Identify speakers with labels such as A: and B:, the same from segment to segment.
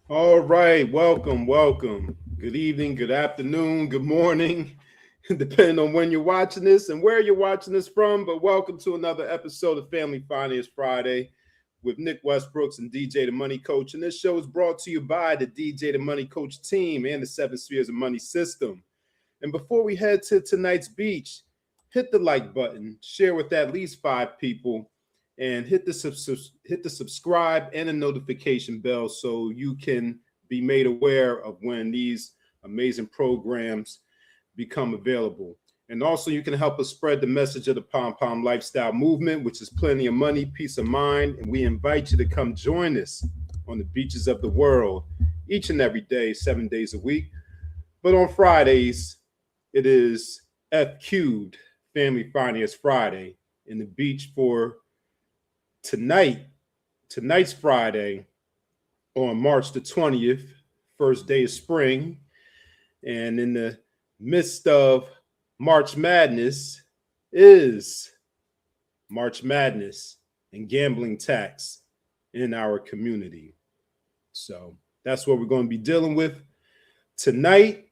A: All right, welcome. Good evening, good afternoon, good morning, depending on when you're watching this and where you're watching this from. But welcome to another episode of Family Finance Friday with Nick Westbrooks and DJ the Money Coach. And this show is brought to you by the DJ the Money Coach team and the Seven Spheres of Money system. And before we head to tonight's beach, hit the like button, share with at least 5 people, and hit the subscribe and the notification bell so you can be made aware of when these amazing programs become available. And also, you can help us spread the message of the Pom Pom Lifestyle Movement, which is plenty of money, peace of mind. And we invite you to come join us on the beaches of the world each and every day, 7 days a week. But on Fridays, it is F Cubed Family Finance Friday in the beach for tonight. Tonight's Friday on March the 20th, first day of spring. And in the midst of March Madness is March Madness and gambling tax in our community. So that's what we're going to be dealing with tonight.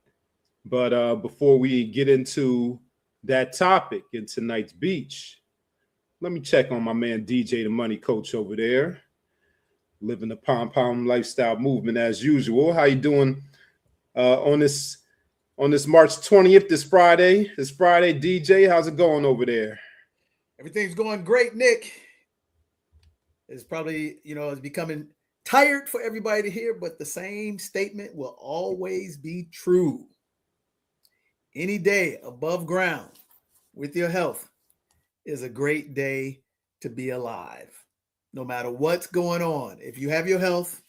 A: But before we get into that topic in tonight's beach, let me check on my man DJ the Money Coach over there, living the Pom Pom Lifestyle Movement as usual. How you doing on this March 20th, this Friday? This Friday, DJ, how's it going over there?
B: Everything's going great, Nick. It's probably, it's becoming tired for everybody to hear, but the same statement will always be true. Any day above ground with your health is a great day to be alive. No matter what's going on, if you have your health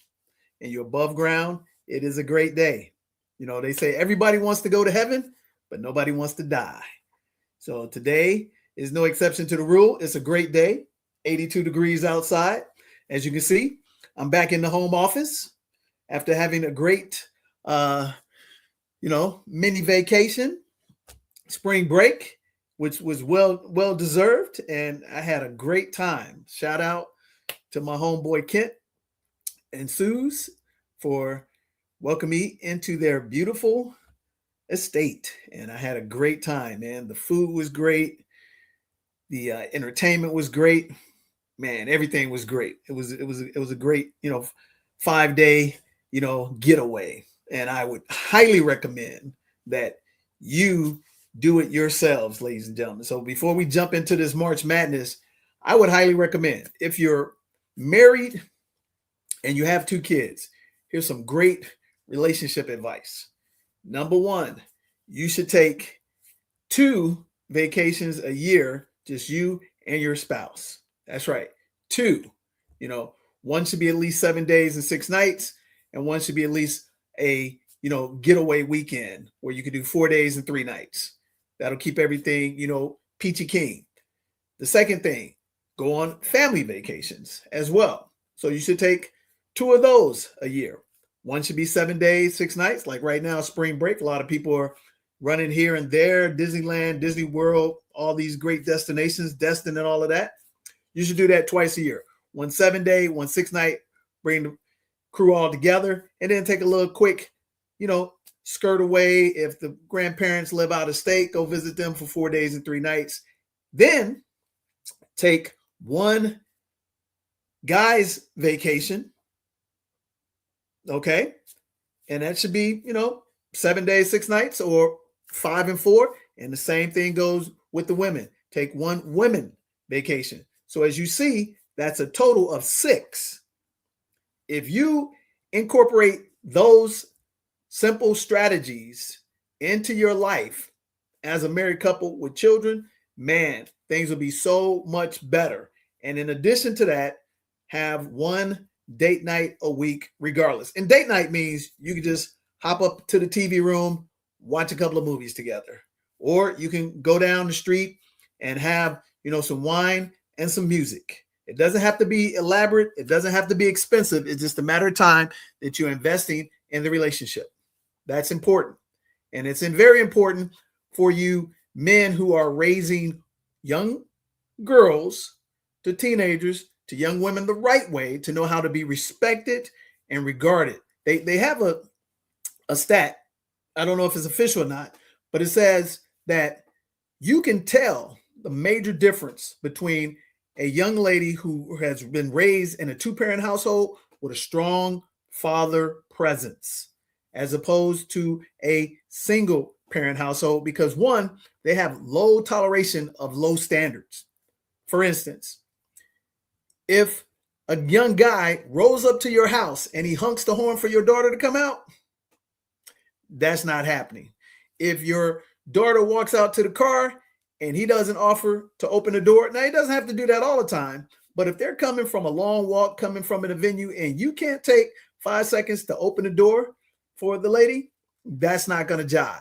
B: and you're above ground, it is a great day. They say everybody wants to go to heaven, but nobody wants to die. So today is no exception to the rule. It's a great day, 82 degrees outside. As you can see, I'm back in the home office after having a great, mini vacation, spring break, which was well deserved, and I had a great time. Shout out to my homeboy Kent and Suze for welcoming me into their beautiful estate, and I had a great time, man. The food was great, the entertainment was great, man. Everything was great. It was a great 5 day getaway, and I would highly recommend that you do it yourselves, ladies and gentlemen. So before we jump into this March Madness, I would highly recommend, if you're married and you have 2 kids, here's some great relationship advice. Number one, you should take 2 vacations a year, just you and your spouse. That's right, 2. One should be at least 7 days and 6 nights, and one should be at least a getaway weekend where you could do 4 days and 3 nights. That'll keep everything, peachy keen. The second thing, go on family vacations as well. So you should take 2 of those a year. One should be 7 days, 6 nights. Like right now, spring break, a lot of people are running here and there, Disneyland, Disney World, all these great destinations, Destin and all of that. You should do that twice a year. One 7-day, one 6-night, bring the crew all together, and then take a little quick, skirt away. If the grandparents live out of state, go visit them for 4 days and 3 nights. Then take one guy's vacation. Okay. And that should be, 7 days, 6 nights, or 5 and 4. And the same thing goes with the women. Take one women vacation. So as you see, that's a total of 6. If you incorporate those simple strategies into your life as a married couple with children, man, things will be so much better. And in addition to that, have one date night a week regardless. And date night means you can just hop up to the TV room, watch a couple of movies together. Or you can go down the street and have, some wine and some music. It doesn't have to be elaborate. It doesn't have to be expensive. It's just a matter of time that you're investing in the relationship. That's important. And it's very important for you men who are raising young girls to teenagers to young women the right way, to know how to be respected and regarded They have a stat. I don't know if it's official or not, but it says that you can tell the major difference between a young lady who has been raised in a two-parent household with a strong father presence as opposed to a single parent household, because one, they have low toleration of low standards. For instance, if a young guy rolls up to your house and he honks the horn for your daughter to come out, that's not happening. If your daughter walks out to the car and he doesn't offer to open the door, now he doesn't have to do that all the time, but if they're coming from a long walk, coming from a venue, and you can't take 5 seconds to open the door for the lady, that's not going to jive.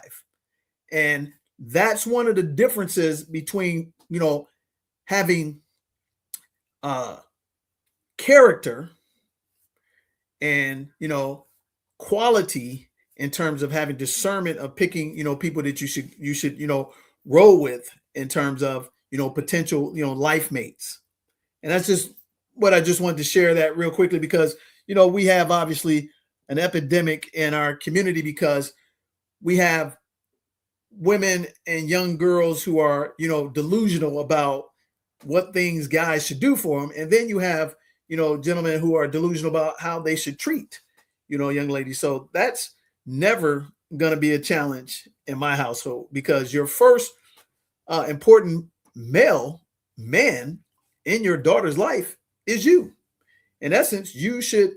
B: And that's one of the differences between, having character and, quality in terms of having discernment of picking, people that you should, roll with in terms of, potential, life mates. And that's just what I just wanted to share that real quickly, because, we have obviously an epidemic in our community because we have women and young girls who are, delusional about what things guys should do for them. And then you have, gentlemen who are delusional about how they should treat, young ladies. So that's never going to be a challenge in my household, because your first important man in your daughter's life is you. In essence, you should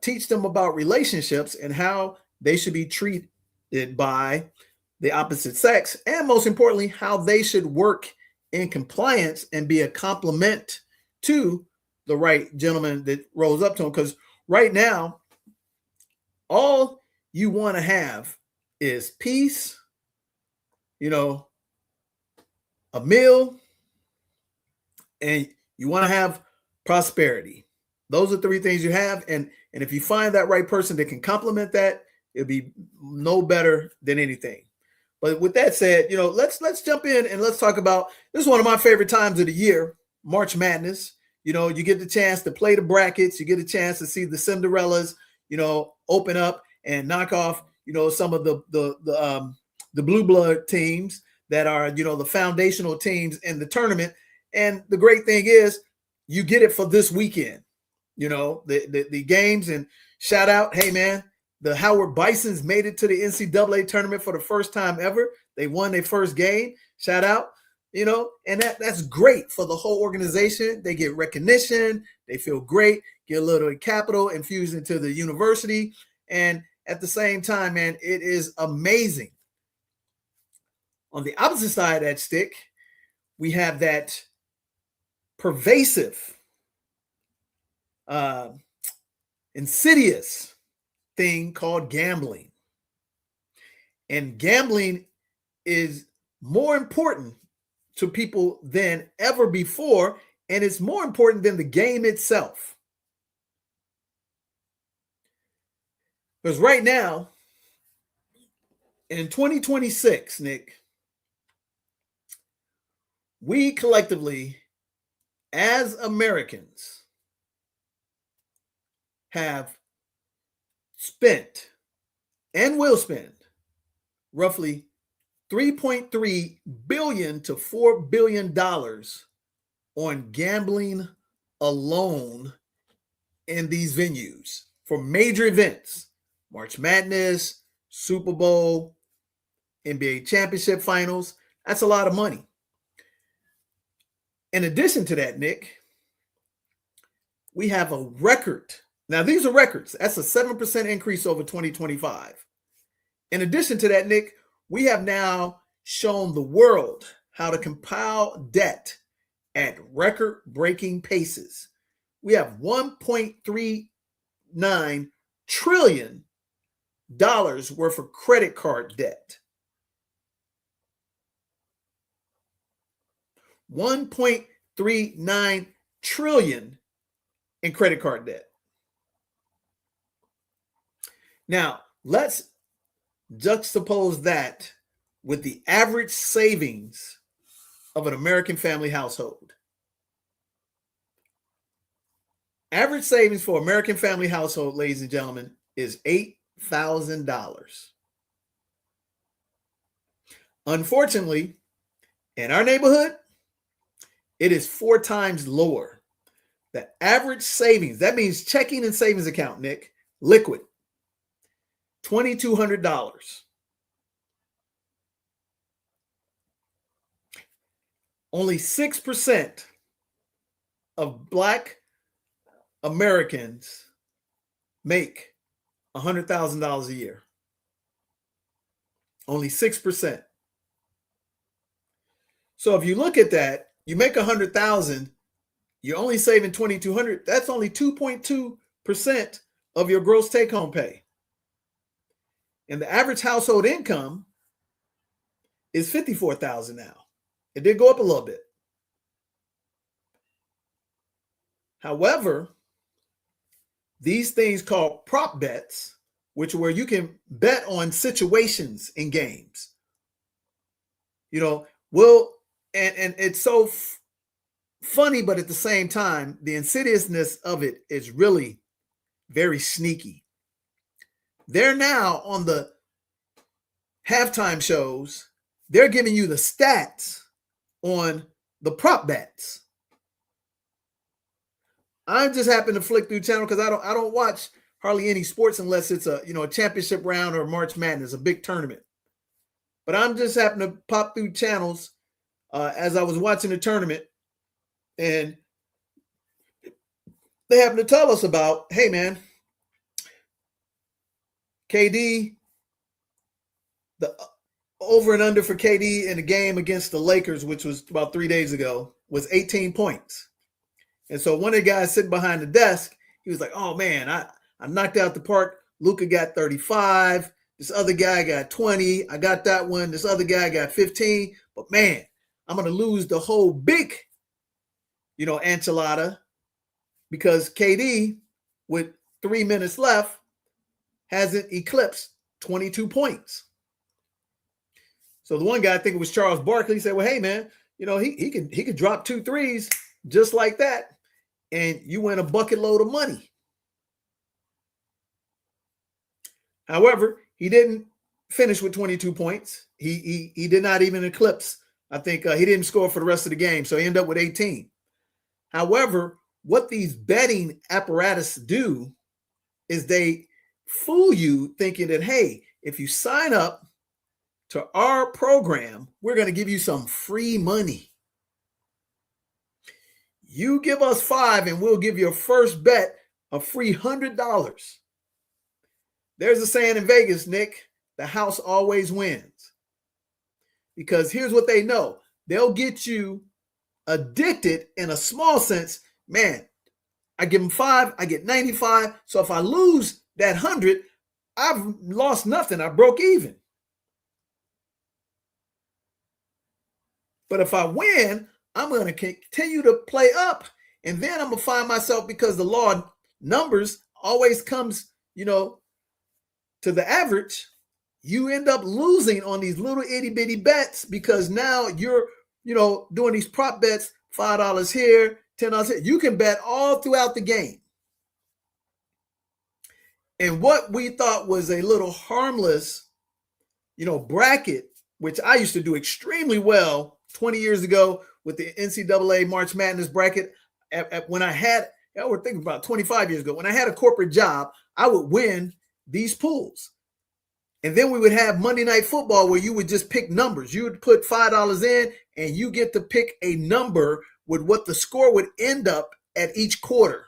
B: teach them about relationships and how they should be treated by the opposite sex, and most importantly, how they should work in compliance and be a complement to the right gentleman that rolls up to them. Because right now, all you want to have is peace, a meal, and you want to have prosperity. Those are three things you have. And if you find that right person that can complement that, it'll be no better than anything. But with that said, let's jump in and let's talk about, this is one of my favorite times of the year, March Madness. You get the chance to play the brackets. You get a chance to see the Cinderellas, open up and knock off, some of the blue blood teams that are, the foundational teams in the tournament. And the great thing is you get it for this weekend, the games. And shout out, hey man, the Howard Bisons made it to the NCAA tournament for the first time ever. They won their first game. Shout out, and that's great for the whole organization. They get recognition. They feel great, get a little capital infused into the university. And at the same time, man, it is amazing. On the opposite side of that stick, we have that pervasive, insidious thing called gambling. And gambling is more important to people than ever before, and it's more important than the game itself. Because right now, in 2026, Nick, we collectively, as Americans, have spent and will spend roughly $3.3 billion to $4 billion on gambling alone in these venues for major events, March Madness, Super Bowl, NBA championship finals. That's a lot of money. In addition to that, Nick, we have a record. Now, these are records. That's a 7% increase over 2025. In addition to that, Nick, we have now shown the world how to compile debt at record-breaking paces. We have $1.39 trillion worth of credit card debt. $1.39 trillion in credit card debt. Now, let's juxtapose that with the average savings of an American family household. Average savings for American family household, ladies and gentlemen, is $8,000. Unfortunately, in our neighborhood, it is 4 times lower. The average savings, that means checking and savings account, Nick, liquid, $2,200. Only 6% of Black Americans make $100,000 a year. Only 6%. So if you look at that, you make $100,000, you're only saving $2,200. That's only 2.2% of your gross take-home pay. And the average household income is $54,000 now. It did go up a little bit. However, these things called prop bets, which are where you can bet on situations in games. And it's so funny, but at the same time, the insidiousness of it is really very sneaky. They're now on the halftime shows, they're giving you the stats on the prop bets. I just happen to flick through channel because I don't watch hardly any sports unless it's a championship round or March Madness, a big tournament. But I'm just happen to pop through channels as I was watching the tournament, and they happen to tell us about, hey man, KD, the over and under for KD in the game against the Lakers, which was about 3 days ago, was 18 points. And so one of the guys sitting behind the desk, he was like, oh man, I knocked out the park. Luka got 35. This other guy got 20. I got that one. This other guy got 15. But man, I'm going to lose the whole big, enchilada, because KD, with 3 minutes left, hasn't eclipsed 22 points. So the one guy, I think it was Charles Barkley, said, well, hey man, he could drop 2 threes just like that, and you win a bucket load of money. However, he didn't finish with 22 points. He did not even eclipse. I think he didn't score for the rest of the game, so he ended up with 18. However, what these betting apparatus do is they fool you thinking that, hey, if you sign up to our program, we're going to give you some free money. You give us 5 and we'll give your first bet a free $100. There's a saying in Vegas, Nick, the house always wins. Because here's what they know. They'll get you addicted in a small sense. Man, I give them 5, I get 95. So if I lose that 100, I've lost nothing. I broke even. But if I win, I'm going to continue to play up. And then I'm going to find myself, because the law of numbers always comes, to the average, you end up losing on these little itty bitty bets, because now you're, doing these prop bets, $5 here, $10 here. You can bet all throughout the game. And what we thought was a little harmless, bracket, which I used to do extremely well 20 years ago with the NCAA March Madness bracket. When I had, we're thinking about 25 years ago, when I had a corporate job, I would win these pools. And then we would have Monday Night Football where you would just pick numbers. You would put $5 in and you get to pick a number with what the score would end up at each quarter.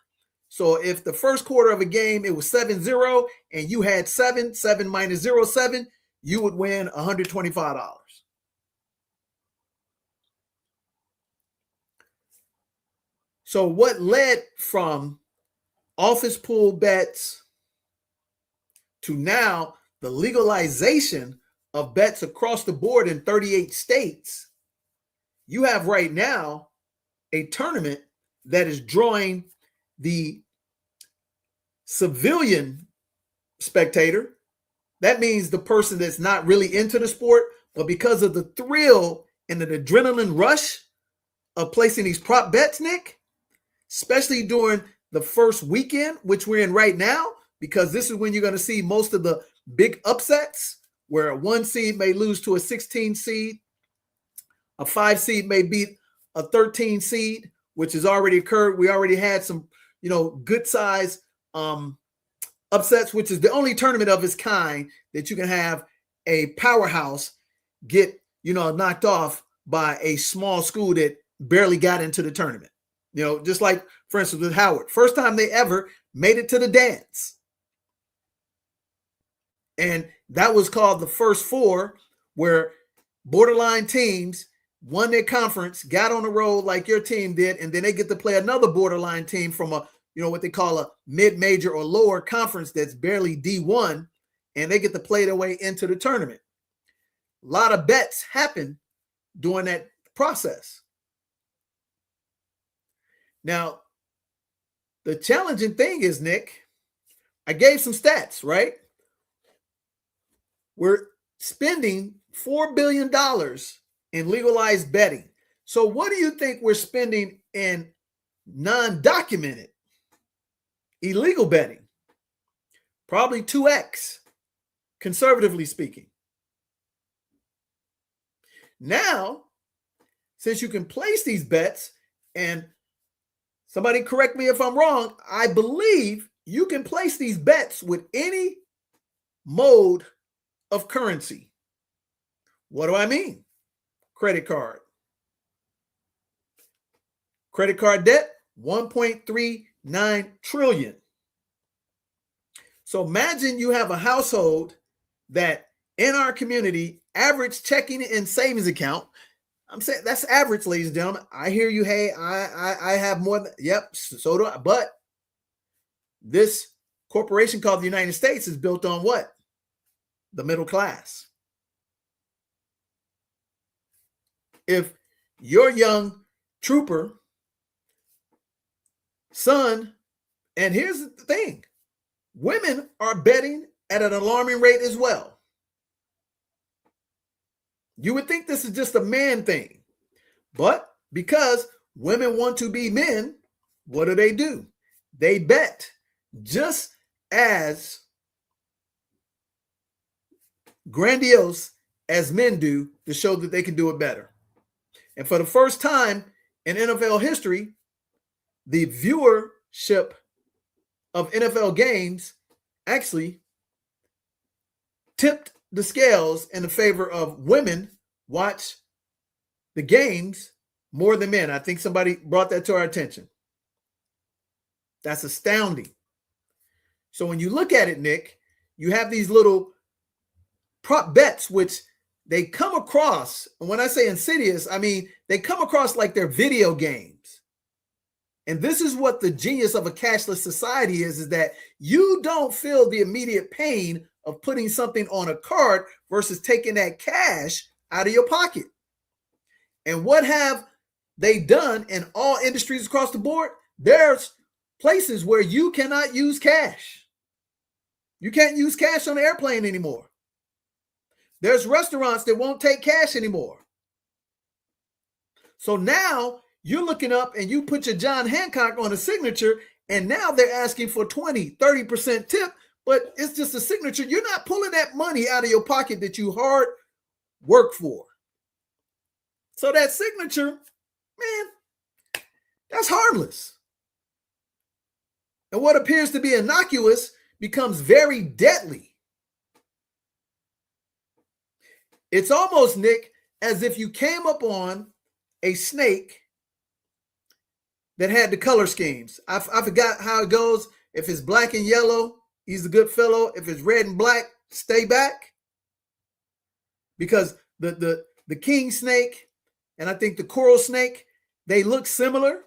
B: So if the first quarter of a game, it was 7-0 and you had 7 minus 0.7, you would win $125. So what led from office pool bets to now the legalization of bets across the board in 38 states, you have right now a tournament that is drawing the civilian spectator. That means the person that's not really into the sport, but because of the thrill and the adrenaline rush of placing these prop bets, Nick, especially during the first weekend, which we're in right now, because this is when you're going to see most of the big upsets where a 1 seed may lose to a 16 seed. A 5 seed may beat a 13 seed, which has already occurred. We already had some, good size upsets, which is the only tournament of its kind that you can have a powerhouse get, knocked off by a small school that barely got into the tournament. Just like, for instance, with Howard, first time they ever made it to the dance. And that was called the first four, where borderline teams won their conference, got on the road like your team did, and then they get to play another borderline team from a, what they call a mid-major or lower conference that's barely D1, and they get to play their way into the tournament. A lot of bets happen during that process. Now, the challenging thing is, Nick, I gave some stats, right? We're spending $4 billion in legalized betting. So what do you think we're spending in non-documented illegal betting? Probably 2x, conservatively speaking. Now, since you can place these bets, and somebody correct me if I'm wrong, I believe you can place these bets with any mode of currency. What do I mean? Credit card. Credit card debt, 1.39 trillion. So imagine you have a household that in our community, average checking and savings account. I'm saying that's average, ladies and gentlemen. I hear you. Hey, I have more than, yep, so do I. But this corporation called the United States is built on what? The middle class. If your young trooper son, and here's the thing, women are betting at an alarming rate as well. You would think this is just a man thing, but because women want to be men, what do? They bet just as grandiose as men do to show that they can do it better. And for the first time in NFL history, the viewership of NFL games actually tipped the scales in the favor of women watch the games more than men. I think somebody brought that to our attention. That's astounding. So when you look at it, Nick, you have these little prop bets, which they come across, and when I say insidious, I mean they come across like they're video games. And this is what the genius of a cashless society is that you don't feel the immediate pain of putting something on a card versus taking that cash out of your pocket. And what have they done in all industries across the board? There's places where you cannot use cash. You can't use cash on the airplane anymore. There's restaurants that won't take cash anymore. So now you're looking up and you put your John Hancock on a signature, and now they're asking for 20, 30% tip, but it's just a signature. You're not pulling that money out of your pocket that you hard work for. So that signature, man, that's harmless. And what appears to be innocuous becomes very deadly. It's almost, Nick, as if you came up on a snake that had the color schemes. I forgot how it goes. If it's black and yellow, he's a good fellow. If it's red and black, stay back. Because the king snake and I think the coral snake, they look similar.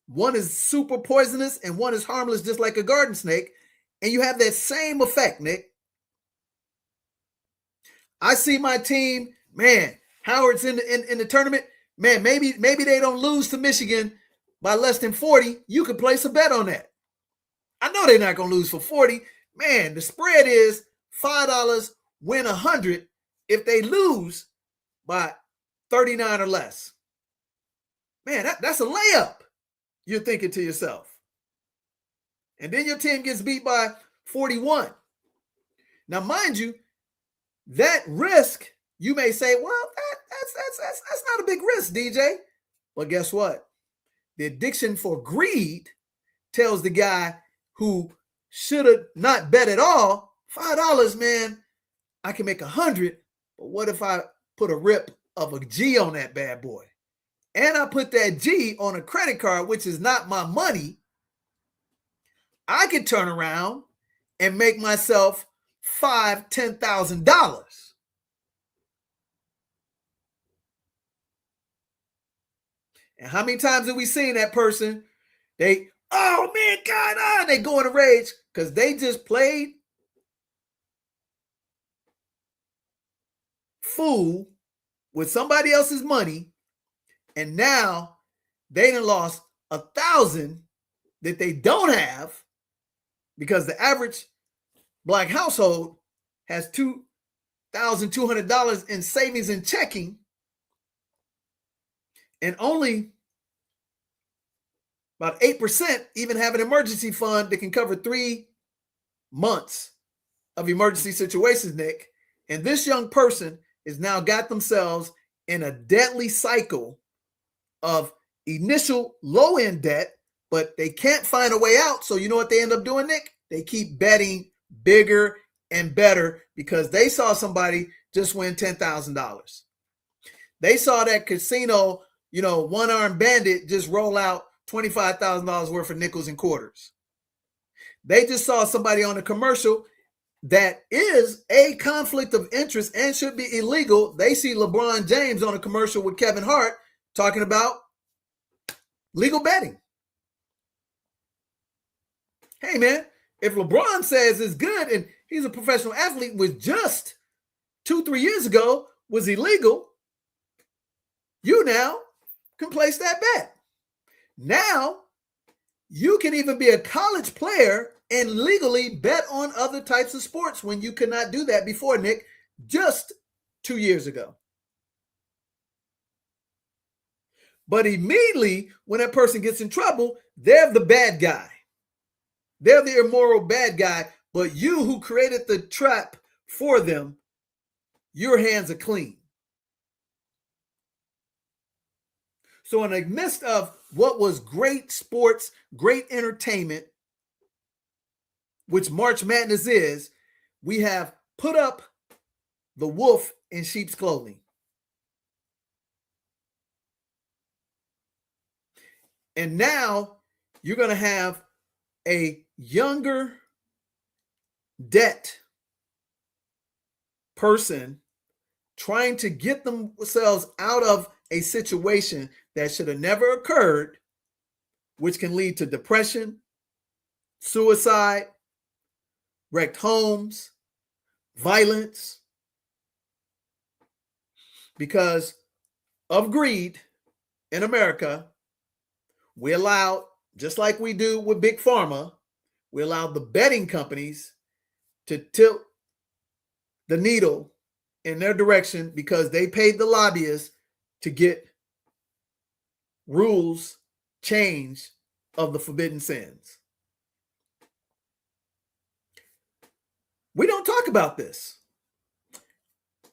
B: One is super poisonous and one is harmless, just like a garden snake. And you have that same effect, Nick. I see my team, man, Howard's in the tournament. Man, maybe they don't lose to Michigan by less than 40. You could place a bet on that. I know they're not going to lose for 40. Man, the spread is $5, win 100 if they lose by 39 or less. Man, that's a layup, you're thinking to yourself. And then your team gets beat by 41. Now, mind you, that risk, you may say, well, that's not a big risk, DJ. But guess what? The addiction for greed tells the guy who should have not bet at all, $5, man, I can make 100. But what if I put a rip of a G on that bad boy? And I put that G on a credit card, which is not my money. I could turn around and make myself $5,000, $10,000. And how many times have we seen that person? They, oh man, God, they go in a rage because they just played fool with somebody else's money, and now they done lost 1,000 that they don't have, because the average Black household has $2,200 in savings and checking, and only about 8% even have an emergency fund that can cover 3 months of emergency situations, Nick. And this young person has now got themselves in a deadly cycle of initial low-end debt, but they can't find a way out. So you know what they end up doing, Nick? They keep betting bigger and better because they saw somebody just win $10,000. They saw that casino, one-armed bandit just roll out $25,000 worth of nickels and quarters. They just saw somebody on a commercial that is a conflict of interest and should be illegal. They see LeBron James on a commercial with Kevin Hart talking about legal betting. Hey, man, if LeBron says it's good and he's a professional athlete, which just 2-3 years ago was illegal, you now can place that bet. Now, you can even be a college player and legally bet on other types of sports when you could not do that before, Nick, just 2 years ago. But immediately when that person gets in trouble, they're the bad guy. They're the immoral bad guy, but you who created the trap for them, your hands are clean. So in the midst of what was great sports, great entertainment, which March Madness is, we have put up the wolf in sheep's clothing. And now you're going to have a younger debt person trying to get themselves out of a situation that should have never occurred, which can lead to depression, suicide, wrecked homes, violence, because of greed in America. We allowed, just like we do with Big Pharma, we allowed the betting companies to tilt the needle in their direction because they paid the lobbyists to get rules changed of the forbidden sins. We don't talk about this.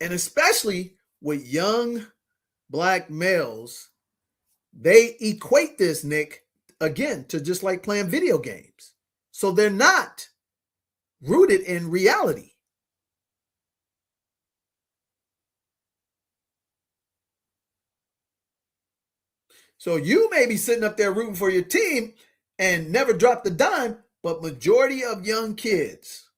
B: And especially with young Black males, they equate this, Nick, again, to just like playing video games. So they're not rooted in reality. So you may be sitting up there rooting for your team and never drop the dime, but majority of young kids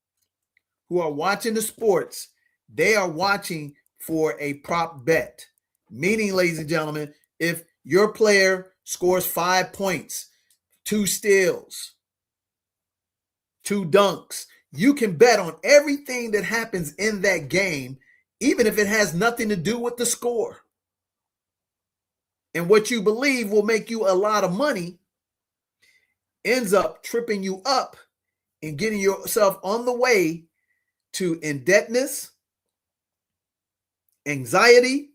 B: who are watching the sports, they are watching for a prop bet. Meaning, ladies and gentlemen, if your player scores 5 points, 2 steals, 2 dunks, you can bet on everything that happens in that game, even if it has nothing to do with the score. And what you believe will make you a lot of money ends up tripping you up and getting yourself on the way to indebtedness, anxiety,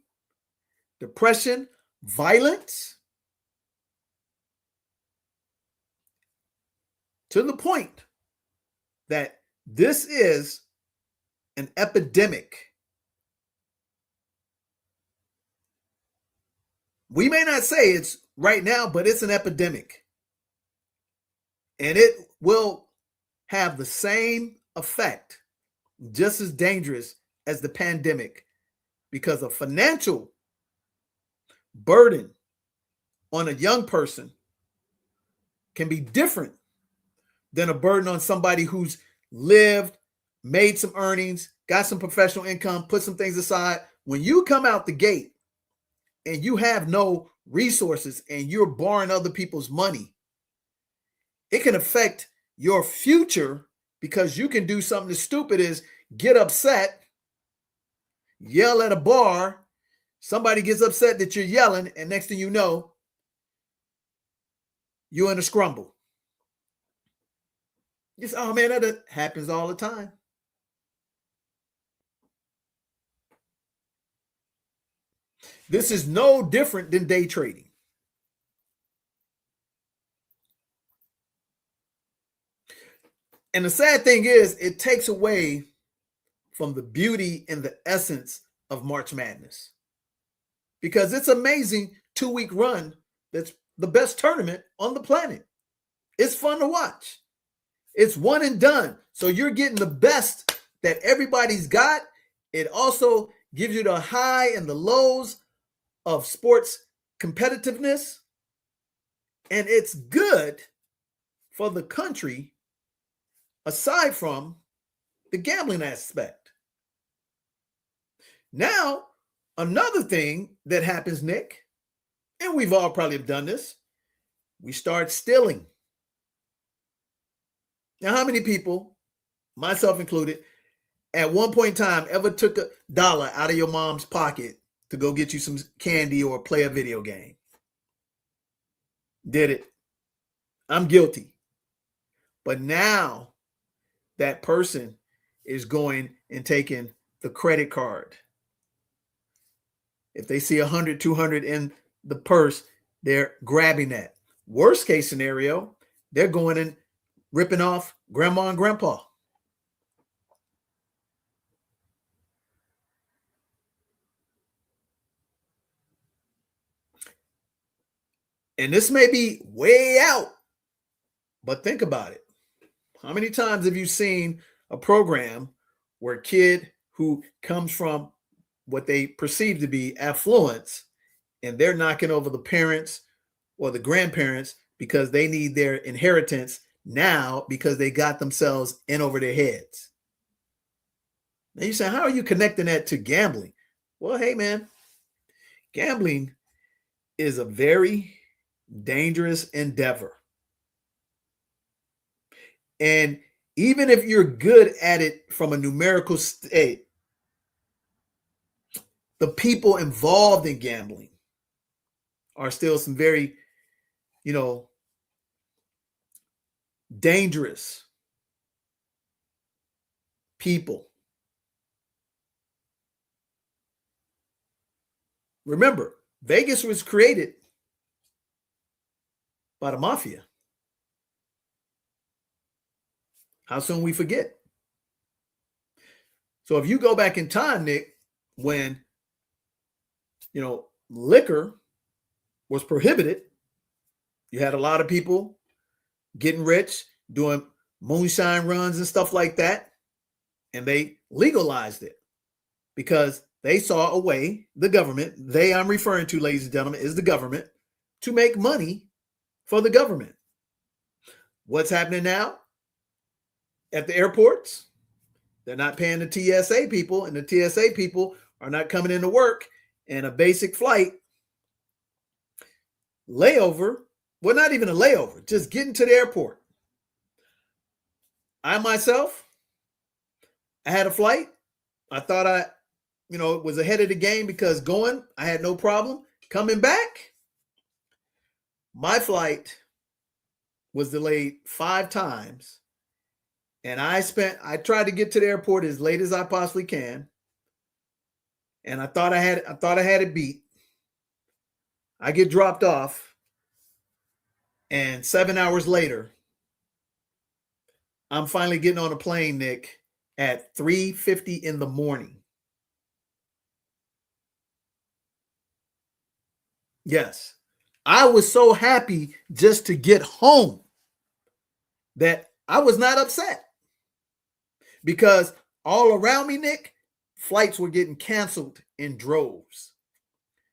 B: depression, violence, to the point that This is an epidemic. We may not say it's right now, but it's an epidemic. And it will have the same effect, just as dangerous as the pandemic, because a financial burden on a young person can be different than a burden on somebody who's lived, made some earnings, got some professional income, put some things aside. When you come out the gate and you have no resources and you're borrowing other people's money, it can affect your future, because you can do something as stupid as get upset, yell at a bar, somebody gets upset that you're yelling, and next thing you know, you're in a scrumble. You say, oh man, that happens all the time. This is no different than day trading. And the sad thing is, it takes away from the beauty and the essence of March Madness, because it's amazing 2-week run. That's the best tournament on the planet. It's fun to watch. It's one and done. So you're getting the best that everybody's got. It also gives you the high and the lows of sports competitiveness. And it's good for the country, aside from the gambling aspect. Now, another thing that happens, Nick, and we've all probably done this, we start stealing. Now, how many people, myself included, at one point in time ever took $1 out of your mom's pocket to go get you some candy or play a video game? Did it. I'm guilty. But now that person is going and taking the credit card. If they see 100, 200 in the purse, they're grabbing that. Worst case scenario, they're going and ripping off grandma and grandpa. And this may be way out, but think about it. How many times have you seen a program where a kid who comes from what they perceive to be affluence, and they're knocking over the parents or the grandparents because they need their inheritance now because they got themselves in over their heads? Now you say, how are you connecting that to gambling? Well, hey man, gambling is a very dangerous endeavor. And even if you're good at it from a numerical state, the people involved in gambling are still some very, dangerous people. Remember, Vegas was created by the mafia. How soon we forget? So if you go back in time, Nick, when, liquor was prohibited, you had a lot of people getting rich, doing moonshine runs and stuff like that. And they legalized it because they saw a way, the government, I'm referring to, ladies and gentlemen, is the government, to make money for the government. What's happening now? At the airports, they're not paying the TSA people, and the TSA people are not coming into work, and a basic flight layover, well, not even a layover, just getting to the airport. I myself, I had a flight. I thought I, was ahead of the game because going, I had no problem. Coming back, my flight was delayed 5 times. And I tried to get to the airport as late as I possibly can. And I thought I had it beat. I get dropped off. And 7 hours later, I'm finally getting on a plane, Nick, at 3:50 in the morning. Yes. I was so happy just to get home that I was not upset because all around me, Nick, flights were getting canceled in droves.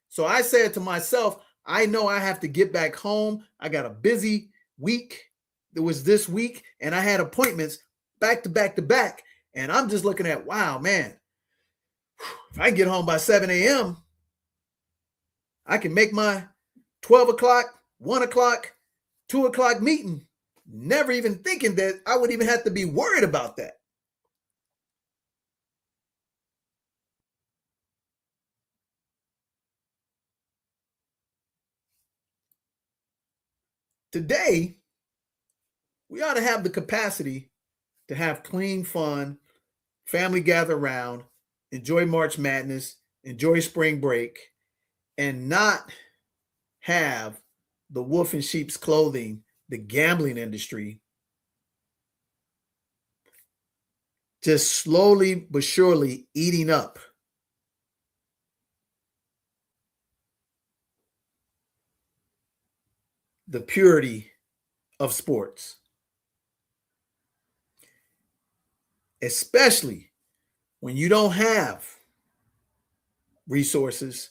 B: So I said to myself, I know I have to get back home. I got a busy week. It was this week, and I had appointments back to back to back. And I'm just looking at, wow, man, if I get home by 7 a.m., I can make my 12 o'clock, 1 o'clock, 2 o'clock meeting, never even thinking that I would even have to be worried about that. Today, we ought to have the capacity to have clean fun, family gather around, enjoy March Madness, enjoy spring break, and not have the wolf in sheep's clothing, the gambling industry, just slowly but surely eating up the purity of sports. Especially when you don't have resources.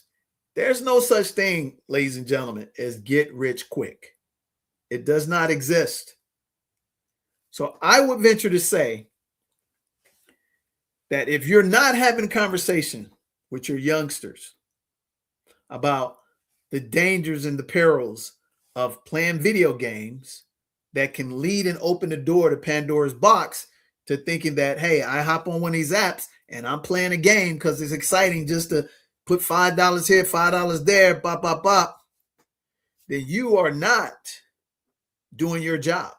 B: There's no such thing, ladies and gentlemen, as get rich quick. It does not exist. So I would venture to say that if you're not having a conversation with your youngsters about the dangers and the perils of playing video games that can lead and open the door to Pandora's box to thinking that, hey, I hop on one of these apps and I'm playing a game because it's exciting just to put $5 here, $5 there, bop, bop, bop, then you are not doing your job.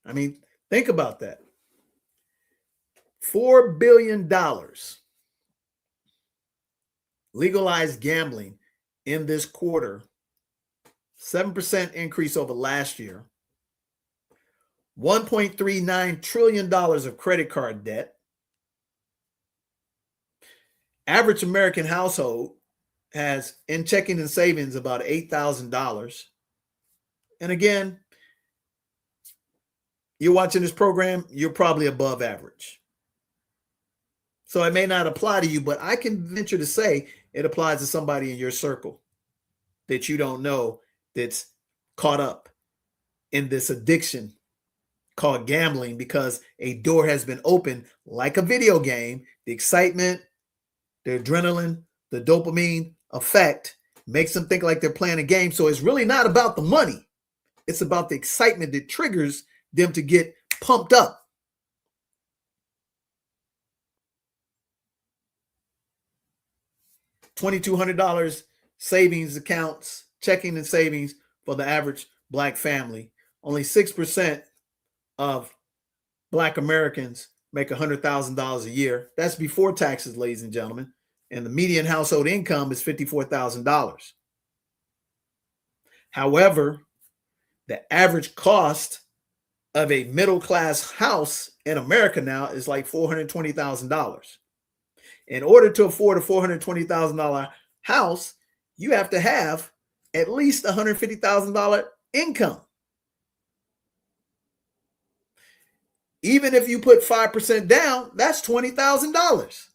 B: I mean, think about that. $4 billion legalized gambling in this quarter, 7% increase over last year, $1.39 trillion of credit card debt. Average American household has in checking and savings about $8,000. And again, you're watching this program, you're probably above average. So it may not apply to you, but I can venture to say it applies to somebody in your circle that you don't know that's caught up in this addiction called gambling because a door has been opened like a video game. The excitement, the adrenaline, the dopamine effect makes them think like they're playing a game. So it's really not about the money. It's about the excitement that triggers them to get pumped up. $2,200 savings accounts, checking and savings for the average Black family. Only 6% of Black Americans make $100,000 a year. That's before taxes, ladies and gentlemen. And the median household income is $54,000. However, the average cost of a middle-class house in America now is like $420,000. In order to afford a $420,000 house, you have to have at least $150,000 income. Even if you put 5% down, that's $20,000.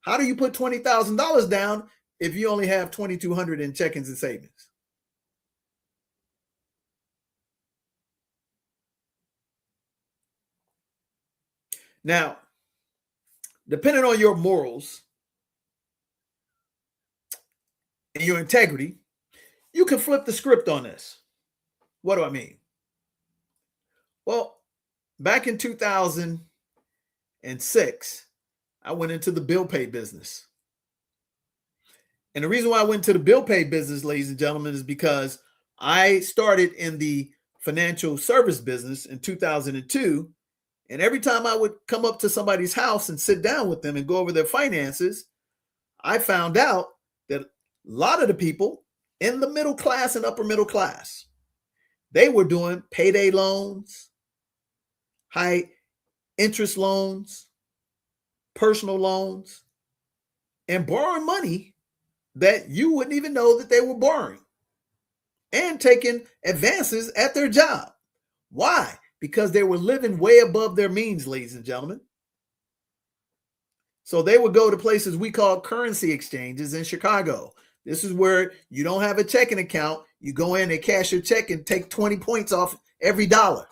B: How do you put $20,000 down if you only have $2,200 in checkings and savings? Now, depending on your morals and your integrity, you can flip the script on this. What do I mean? Well, back in 2006, I went into the bill pay business. And the reason why I went to the bill pay business, ladies and gentlemen, is because I started in the financial service business in 2002. And every time I would come up to somebody's house and sit down with them and go over their finances, I found out that a lot of the people in the middle class and upper middle class, they were doing payday loans, high interest loans, personal loans, and borrowing money that you wouldn't even know that they were borrowing, and taking advances at their job. Why? Because they were living way above their means, ladies and gentlemen. So they would go to places we call currency exchanges in Chicago. This is where you don't have a checking account. You go in and cash your check and take 20 points off every dollar.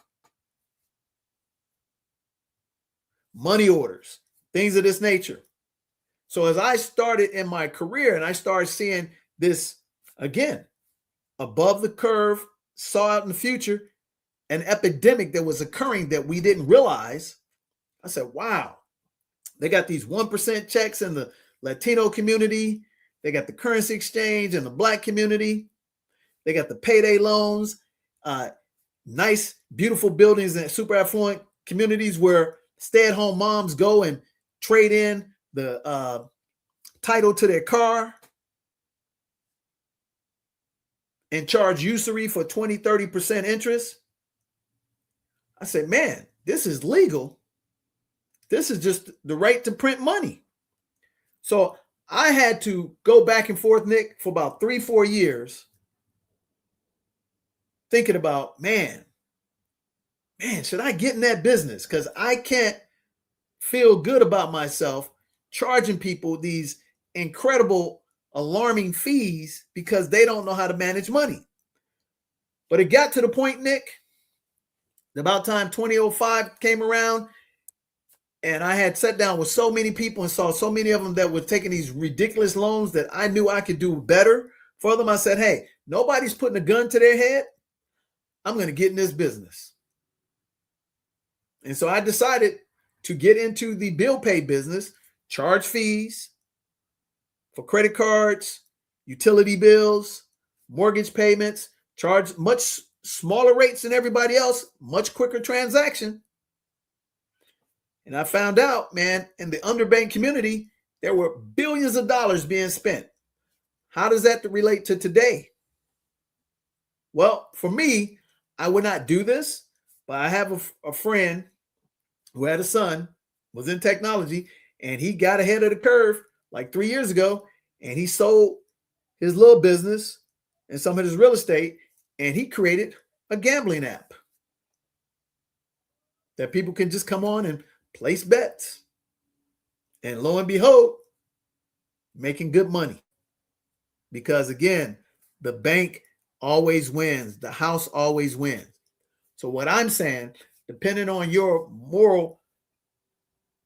B: Money orders, things of this nature. So as I started in my career and I started seeing this, again, above the curve, saw out in the future, an epidemic that was occurring that we didn't realize, I said, wow, they got these 1% checks in the Latino community. They got the currency exchange in the Black community. They got the payday loans, nice, beautiful buildings in super affluent communities where stay-at-home moms go and trade in the title to their car and charge usury for 20, 30% interest. I said, man, this is legal. This is just the right to print money. So I had to go back and forth, Nick, for about 3-4 years thinking about, man, should I get in that business? Because I can't feel good about myself charging people these incredible, alarming fees because they don't know how to manage money. But it got to the point, Nick, about time 2005 came around, and I had sat down with so many people and saw so many of them that were taking these ridiculous loans that I knew I could do better for them. I said, hey, nobody's putting a gun to their head. I'm going to get in this business. And so I decided to get into the bill pay business, charge fees for credit cards, utility bills, mortgage payments, charge much smaller rates than everybody else, much quicker transaction. And I found out, man, in the underbanked community, there were billions of dollars being spent. How does that relate to today? Well, for me, I would not do this, but I have a friend who had a son, was in technology, and he got ahead of the curve like 3 years ago, and he sold his little business and some of his real estate, and he created a gambling app that people can just come on and place bets. And lo and behold, making good money. Because again, the bank always wins. The house always wins. So what I'm saying, depending on your moral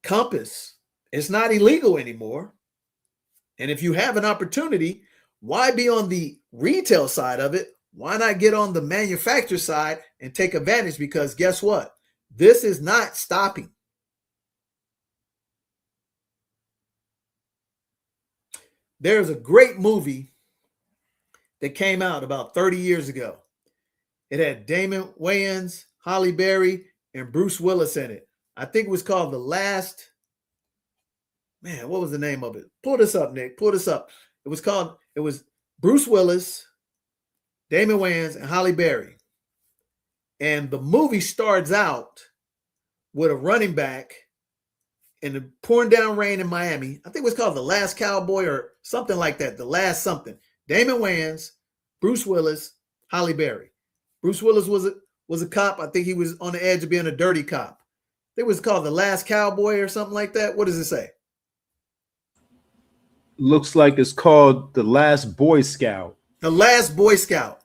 B: compass, it's not illegal anymore. And if you have an opportunity, why be on the retail side of it? Why not get on the manufacturer side and take advantage? Because guess what? This is not stopping. There's a great movie that came out about 30 years ago. It had Damon Wayans, Halle Berry, and Bruce Willis in it. I think it was called The Last. Man, what was the name of it? Pull this up, Nick. Pull this up. It was Bruce Willis, Damon Wayans, and Halle Berry. And the movie starts out with a running back in the pouring down rain in Miami. I think it was called The Last Cowboy or something like that. The Last something. Damon Wayans, Bruce Willis, Halle Berry. Bruce Willis was a cop. I think he was on the edge of being a dirty cop. It was called The Last Cowboy or something like that. What does it say?
A: Looks like it's called The Last Boy Scout.
B: The Last Boy Scout.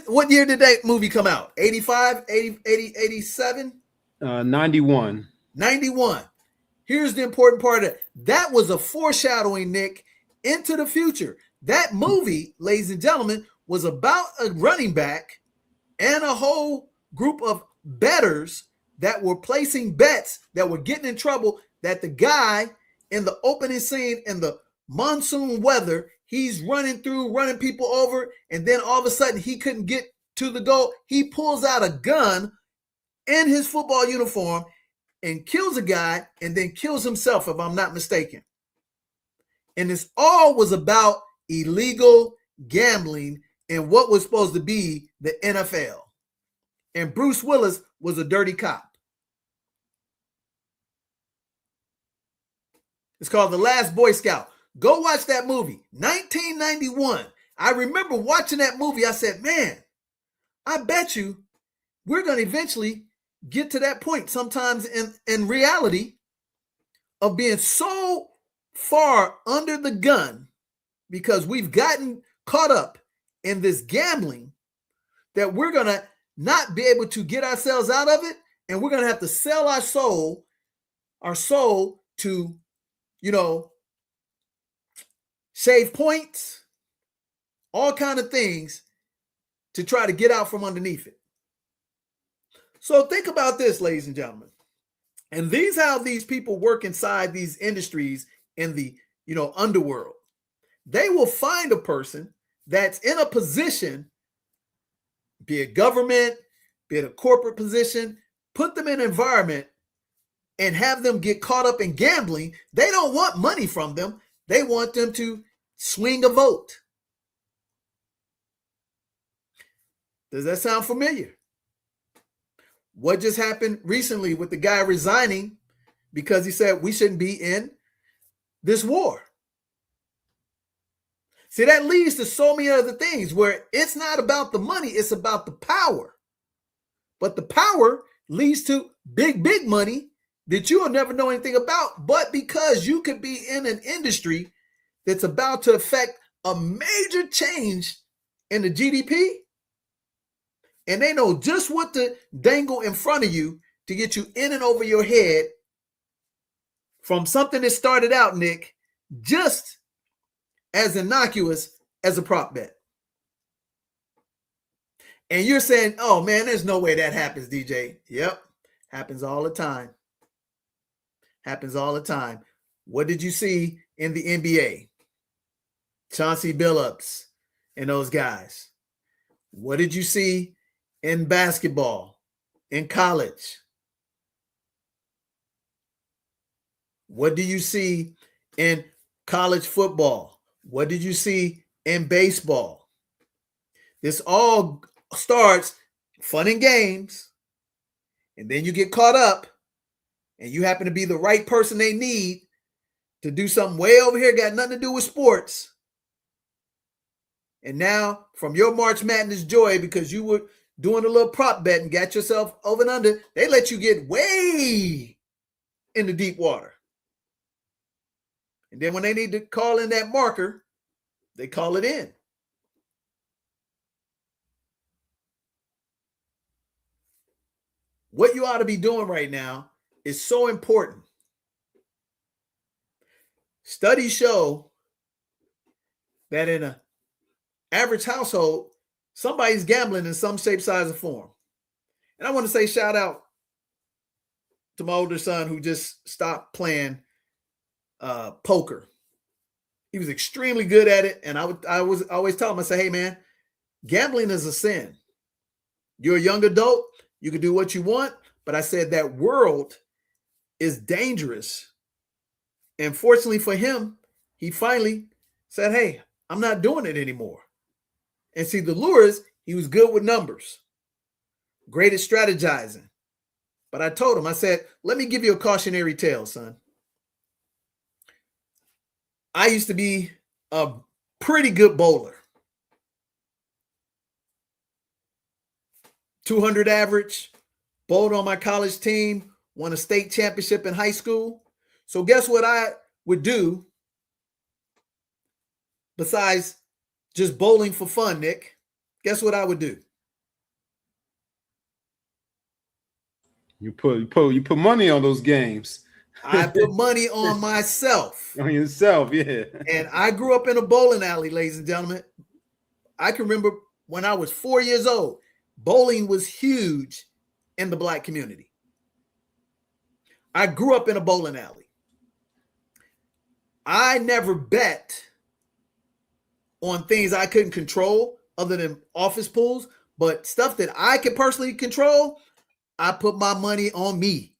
B: What year did that movie come out? 85, 80, 87?
A: 91.
B: 91. Here's the important part of it. That was a foreshadowing, Nick, into the future. That movie, ladies and gentlemen, was about a running back and a whole group of bettors that were placing bets that were getting in trouble, that the guy in the opening scene in the monsoon weather, he's running people over, and then all of a sudden he couldn't get to the goal. He pulls out a gun in his football uniform and kills a guy and then kills himself, if I'm not mistaken. And this all was about illegal gambling in what was supposed to be the NFL. And Bruce Willis was a dirty cop. It's called The Last Boy Scout. Go watch that movie, 1991. I remember watching that movie. I said, man, I bet you we're going to eventually get to that point sometimes in reality of being so far under the gun because we've gotten caught up in this gambling that we're going to not be able to get ourselves out of it. And we're going to have to sell our soul to, save points, all kind of things to try to get out from underneath it. So think about this, ladies and gentlemen. And how these people work inside these industries in the, underworld. They will find a person that's in a position, be it government, be it a corporate position, put them in an environment and have them get caught up in gambling. They don't want money from them. They want them to swing a vote. Does that sound familiar? What just happened recently with the guy resigning because he said we shouldn't be in this war? See, that leads to so many other things where it's not about the money, it's about the power. But the power leads to big, big money that you'll never know anything about. But because you could be in an industry that's about to affect a major change in the GDP, and they know just what to dangle in front of you to get you in and over your head from something that started out, Nick, just as innocuous as a prop bet. And you're saying, oh man, there's no way that happens, DJ. Yep, happens all the time. Happens all the time. What did you see in the NBA? Chauncey Billups and those guys. What did you see in basketball, in college? What do you see in college football? What did you see in baseball? This all starts fun and games, and then you get caught up, and you happen to be the right person they need to do something way over here, got nothing to do with sports. And now, from your March Madness joy, because you were doing a little prop bet and got yourself over and under, they let you get way in the deep water. And then when they need to call in that marker, they call it in. What you ought to be doing right now is so important. Studies show that in an average household, somebody's gambling in some shape, size, or form. And I want to say shout out to my older son who just stopped playing poker. He was extremely good at it. And I was always tell him, I say, hey man, gambling is a sin. You're a young adult. You can do what you want. But I said that world is dangerous. And fortunately for him, he finally said, hey, I'm not doing it anymore. And see, the lures, he was good with numbers, great at strategizing. But I told him, I said, let me give you a cautionary tale, son. I used to be a pretty good bowler. 200 average, bowled on my college team, won a state championship in high school. So guess what I would do besides just bowling for fun, Nick? Guess what I would do?
A: You put money on those games.
B: I put money on myself.
A: On yourself, yeah.
B: And I grew up in a bowling alley, ladies and gentlemen. I can remember when I was 4 years old, bowling was huge in the Black community. I grew up in a bowling alley. I never bet on things I couldn't control other than office pools, but stuff that I could personally control, I put my money on me.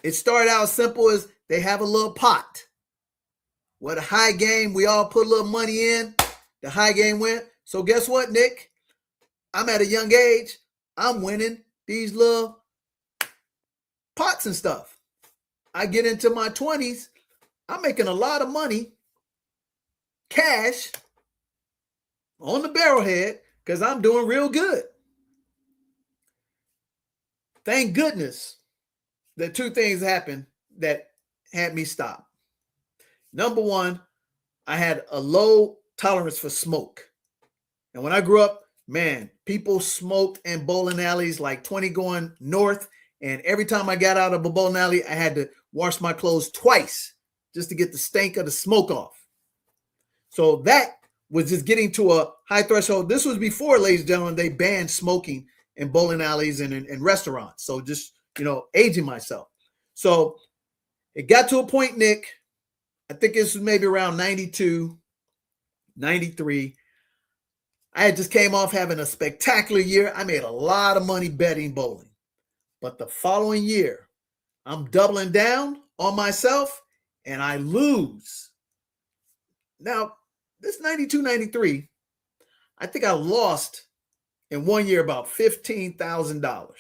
B: It started out simple as they have a little pot. What a high game. We all put a little money in. The high game went. So guess what, Nick? I'm at a young age. I'm winning these little pots and stuff. I get into my 20s. I'm making a lot of money, cash, on the barrelhead because I'm doing real good. Thank goodness that two things happened that had me stop. Number one, I had a low tolerance for smoke. And when I grew up, man, people smoked in bowling alleys like 20 going north. And every time I got out of a bowling alley, I had to wash my clothes twice just to get the stank of the smoke off. So that was just getting to a high threshold. This was before, ladies and gentlemen, they banned smoking in bowling alleys and in restaurants. So just, aging myself. So it got to a point, Nick, I think this was maybe around 92, 93. I had just came off having a spectacular year. I made a lot of money betting bowling. But the following year, I'm doubling down on myself and I lose. Now, this 92, 93, I think I lost in 1 year about $15,000.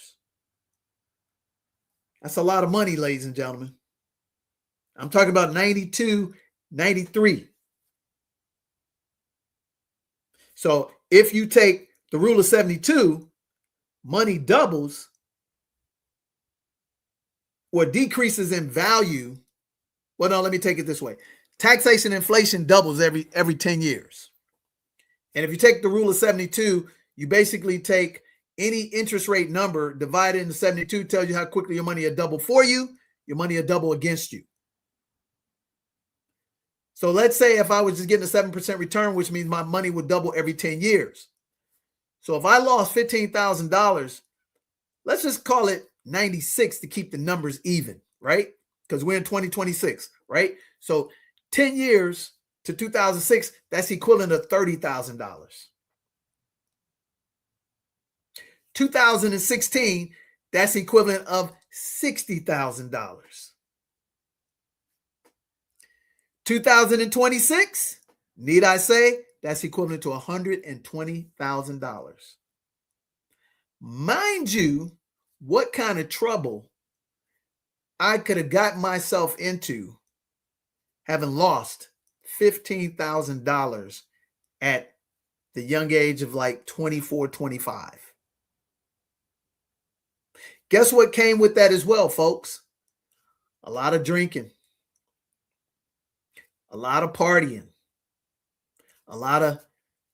B: That's a lot of money, ladies and gentlemen. I'm talking about 92, 93. So if you take the rule of 72, money doubles or decreases in value. Well, no, let me take it this way. Taxation inflation doubles every 10 years. And if you take the rule of 72, you basically take any interest rate number divided into 72, tells you how quickly your money will double for you, your money will double against you. So let's say if I was just getting a 7% return, which means my money would double every 10 years. So if I lost $15,000, let's just call it 96 to keep the numbers even, right? Because we're in 2026, right? So 10 years to 2006, that's equivalent to $30,000. 2016, that's equivalent of $60,000. 2026, need I say, that's equivalent to $120,000. Mind you, what kind of trouble I could have gotten myself into having lost $15,000 at the young age of like 24, 25. Guess what came with that as well, folks? A lot of drinking, a lot of partying, a lot of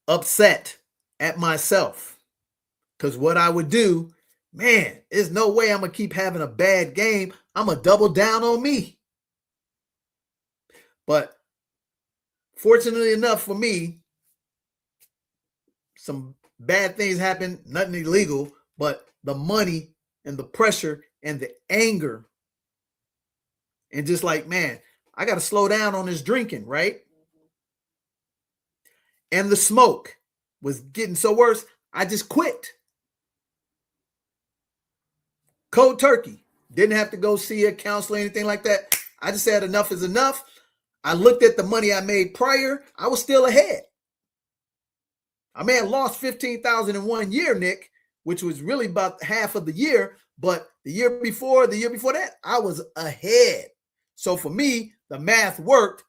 B: upset at myself. Because what I would do, man, there's no way I'm going to keep having a bad game. I'm going to double down on me. But fortunately enough for me, some bad things happened, nothing illegal, but the money and the pressure and the anger and just like, man, I got to slow down on this drinking, right? And the smoke was getting so worse, I just quit. Cold turkey. Didn't have to go see a counselor or anything like that. I just said enough is enough. I looked at the money I made prior. I was still ahead. I may have lost $15,000 in 1 year, Nick, which was really about half of the year. But the year before that, I was ahead. So for me, the math worked.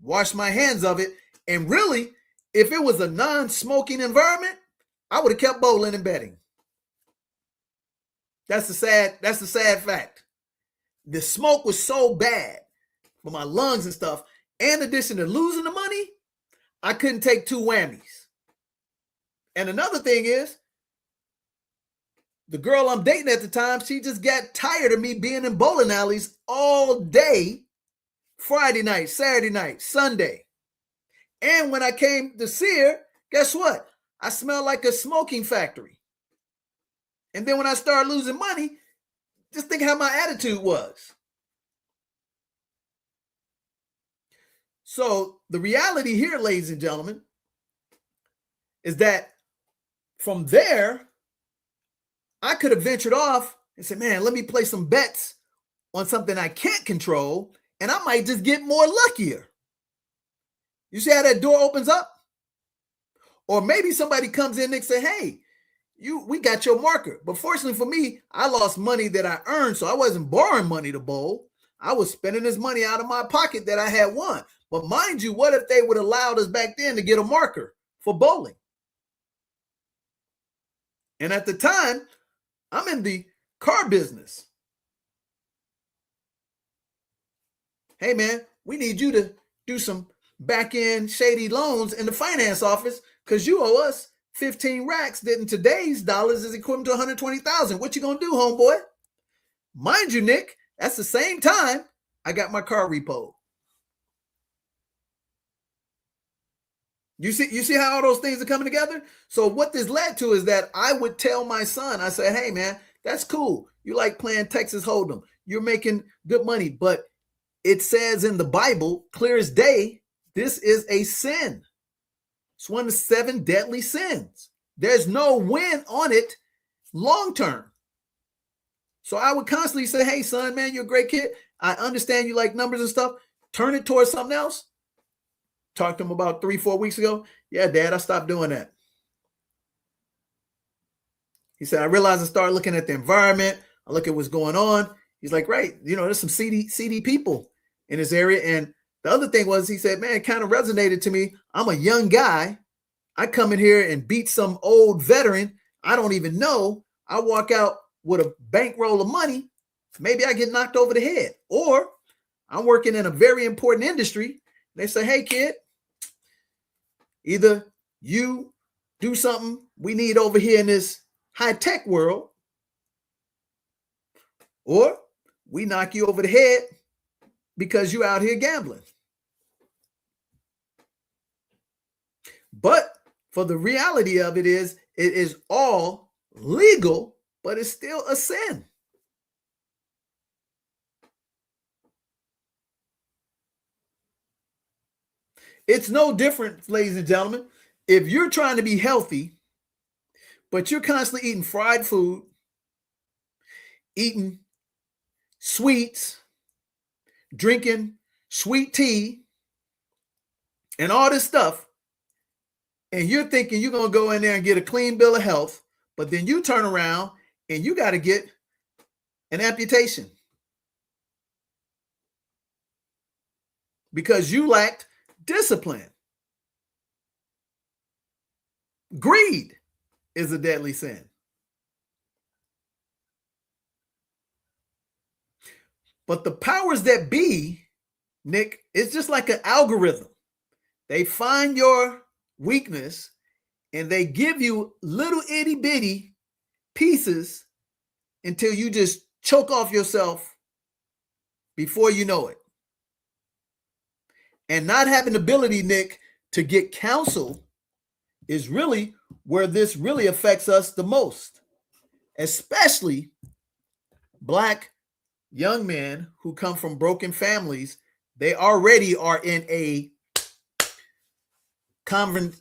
B: Washed my hands of it. And really, if it was a non-smoking environment, I would have kept bowling and betting. That's the sad fact. The smoke was so bad for my lungs and stuff. In addition to losing the money, I couldn't take two whammies. And another thing is, the girl I'm dating at the time, she just got tired of me being in bowling alleys all day, Friday night, Saturday night, Sunday. And when I came to see her, guess what? I smelled like a smoking factory. And then when I started losing money, just think how my attitude was. So the reality here, ladies and gentlemen, is that from there, I could have ventured off and said, man, let me play some bets on something I can't control and I might just get more luckier. You see how that door opens up? Or maybe somebody comes in and say, hey, we got your marker. But fortunately for me, I lost money that I earned, so I wasn't borrowing money to bowl. I was spending this money out of my pocket that I had won. But mind you, what if they would have allowed us back then to get a marker for bowling? And at the time, I'm in the car business. Hey, man, we need you to do some back-end shady loans in the finance office because you owe us 15 racks that in today's dollars is equivalent to 120,000. What you gonna do, homeboy? Mind you, Nick, that's the same time I got my car repoed. You see how all those things are coming together? So what this led to is that I would tell my son, I said, hey, man, that's cool. You like playing Texas Hold'em. You're making good money, but it says in the Bible, clear as day, this is a sin. It's one of the 7 deadly sins. There's no win on it long term. So I would constantly say, hey, son, man, you're a great kid. I understand you like numbers and stuff. Turn it towards something else. Talked to him about 3-4 weeks ago. Yeah, Dad, I stopped doing that. He said, I realized I started looking at the environment. I look at what's going on. He's like, right, there's some seedy people in this area. And the other thing was, he said, man, it kind of resonated to me. I'm a young guy. I come in here and beat some old veteran I don't even know. I walk out with a bankroll of money. Maybe I get knocked over the head. Or I'm working in a very important industry. They say, hey, kid, either you do something we need over here in this high-tech world, or we knock you over the head because you're out here gambling. But for the reality of it is all legal, but it's still a sin. It's no different, ladies and gentlemen, if you're trying to be healthy, but you're constantly eating fried food, eating sweets, drinking sweet tea, and all this stuff, and you're thinking you're going to go in there and get a clean bill of health, but then you turn around and you got to get an amputation because you lacked discipline. Greed is a deadly sin. But the powers that be, Nick, it's just like an algorithm. They find your weakness and they give you little itty bitty pieces until you just choke off yourself before you know it. And not having the ability, Nick, to get counsel is really where this really affects us the most, especially Black young men who come from broken families. They already are in a confrontational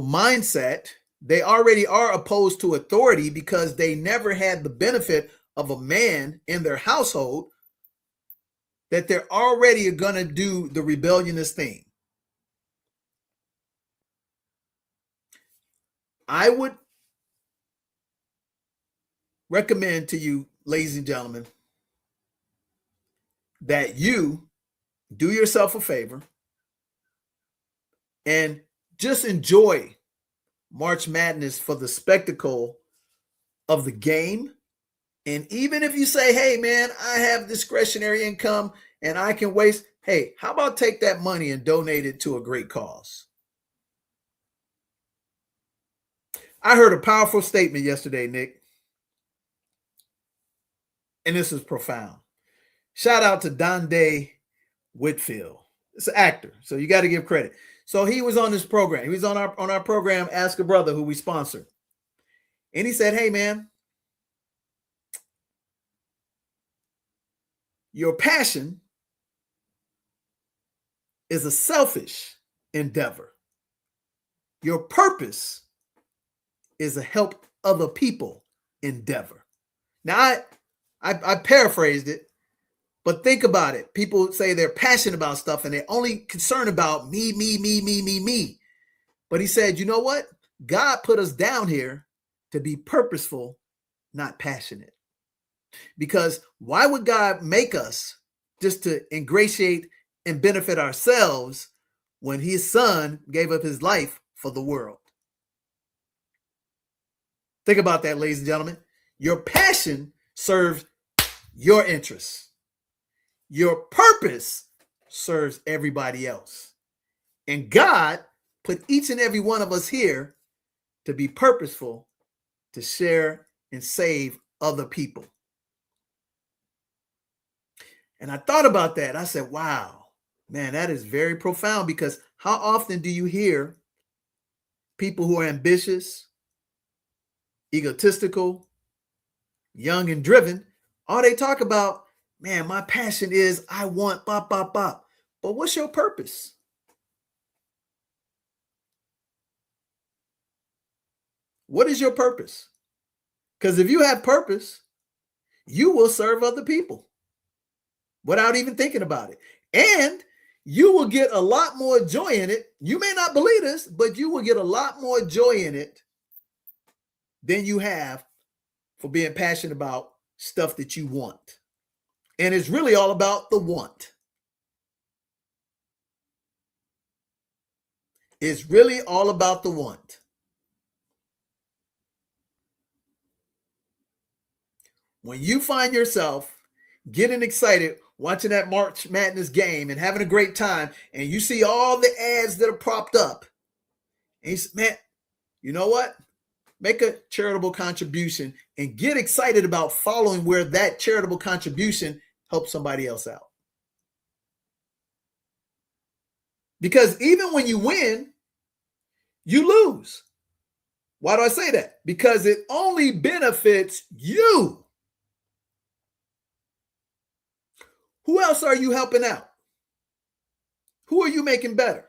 B: mindset. They already are opposed to authority because they never had the benefit of a man in their household, that they're already going to do the rebellionist thing. I would recommend to you, ladies and gentlemen, that you do yourself a favor and just enjoy March Madness for the spectacle of the game. And even if you say, hey, man, I have discretionary income and I can waste, hey, how about take that money and donate it to a great cause? I heard a powerful statement yesterday, Nick, and this is profound. Shout out to Donde Whitfield. It's an actor, so you got to give credit. So he was on this program. He was on our program, Ask a Brother, who we sponsor. And he said, hey, man, your passion is a selfish endeavor. Your purpose is a help other people endeavor. Now, I paraphrased it, But think about it. People say they're passionate about stuff and they're only concerned about me, me, me, me, me, me. But he said, you know what? God put us down here to be purposeful, not passionate. Because why would God make us just to ingratiate and benefit ourselves when his son gave up his life for the world? Think about that, ladies and gentlemen. Your passion serves your interests. Your purpose serves everybody else. And God put each and every one of us here to be purposeful, to share and save other people. And I thought about that. I said, wow, man, that is very profound, because how often do you hear people who are ambitious, egotistical, young and driven, all they talk about, man, my passion is I want bop, bop, bop. But what's your purpose? What is your purpose? Because if you have purpose, you will serve other people without even thinking about it. And you will get a lot more joy in it. You may not believe this, but you will get a lot more joy in it than you have for being passionate about stuff that you want. And it's really all about the want. It's really all about the want. When you find yourself getting excited watching that March Madness game and having a great time, and you see all the ads that are propped up, and you say, man, you know what? Make a charitable contribution and get excited about following where that charitable contribution helps somebody else out. Because even when you win, you lose. Why do I say that? Because it only benefits you. Who else are you helping out? Who are you making better?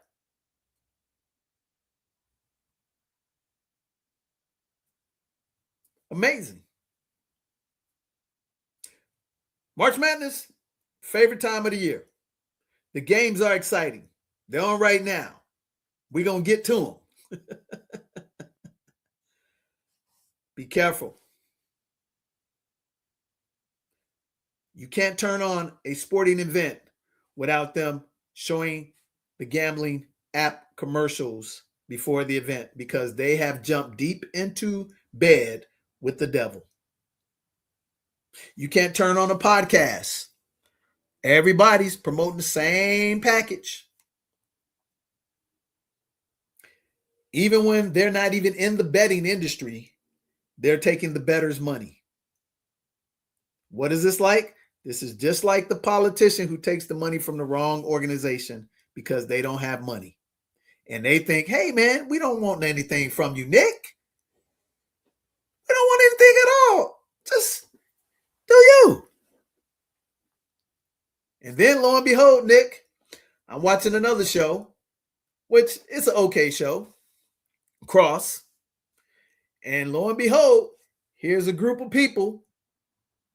B: Amazing. March Madness, favorite time of the year. The games are exciting. They're on right now. We're going to get to them. Be careful. You can't turn on a sporting event without them showing the gambling app commercials before the event, because they have jumped deep into bed with the devil. You can't turn on a podcast. Everybody's promoting the same package. Even when they're not even in the betting industry, they're taking the bettors' money. What is this like? This is just like the politician who takes the money from the wrong organization because they don't have money. And they think, hey, man, we don't want anything from you, Nick. We don't want anything at all. Just do you. And then, lo and behold, Nick, I'm watching another show, which is an okay show, Cross. And lo and behold, here's a group of people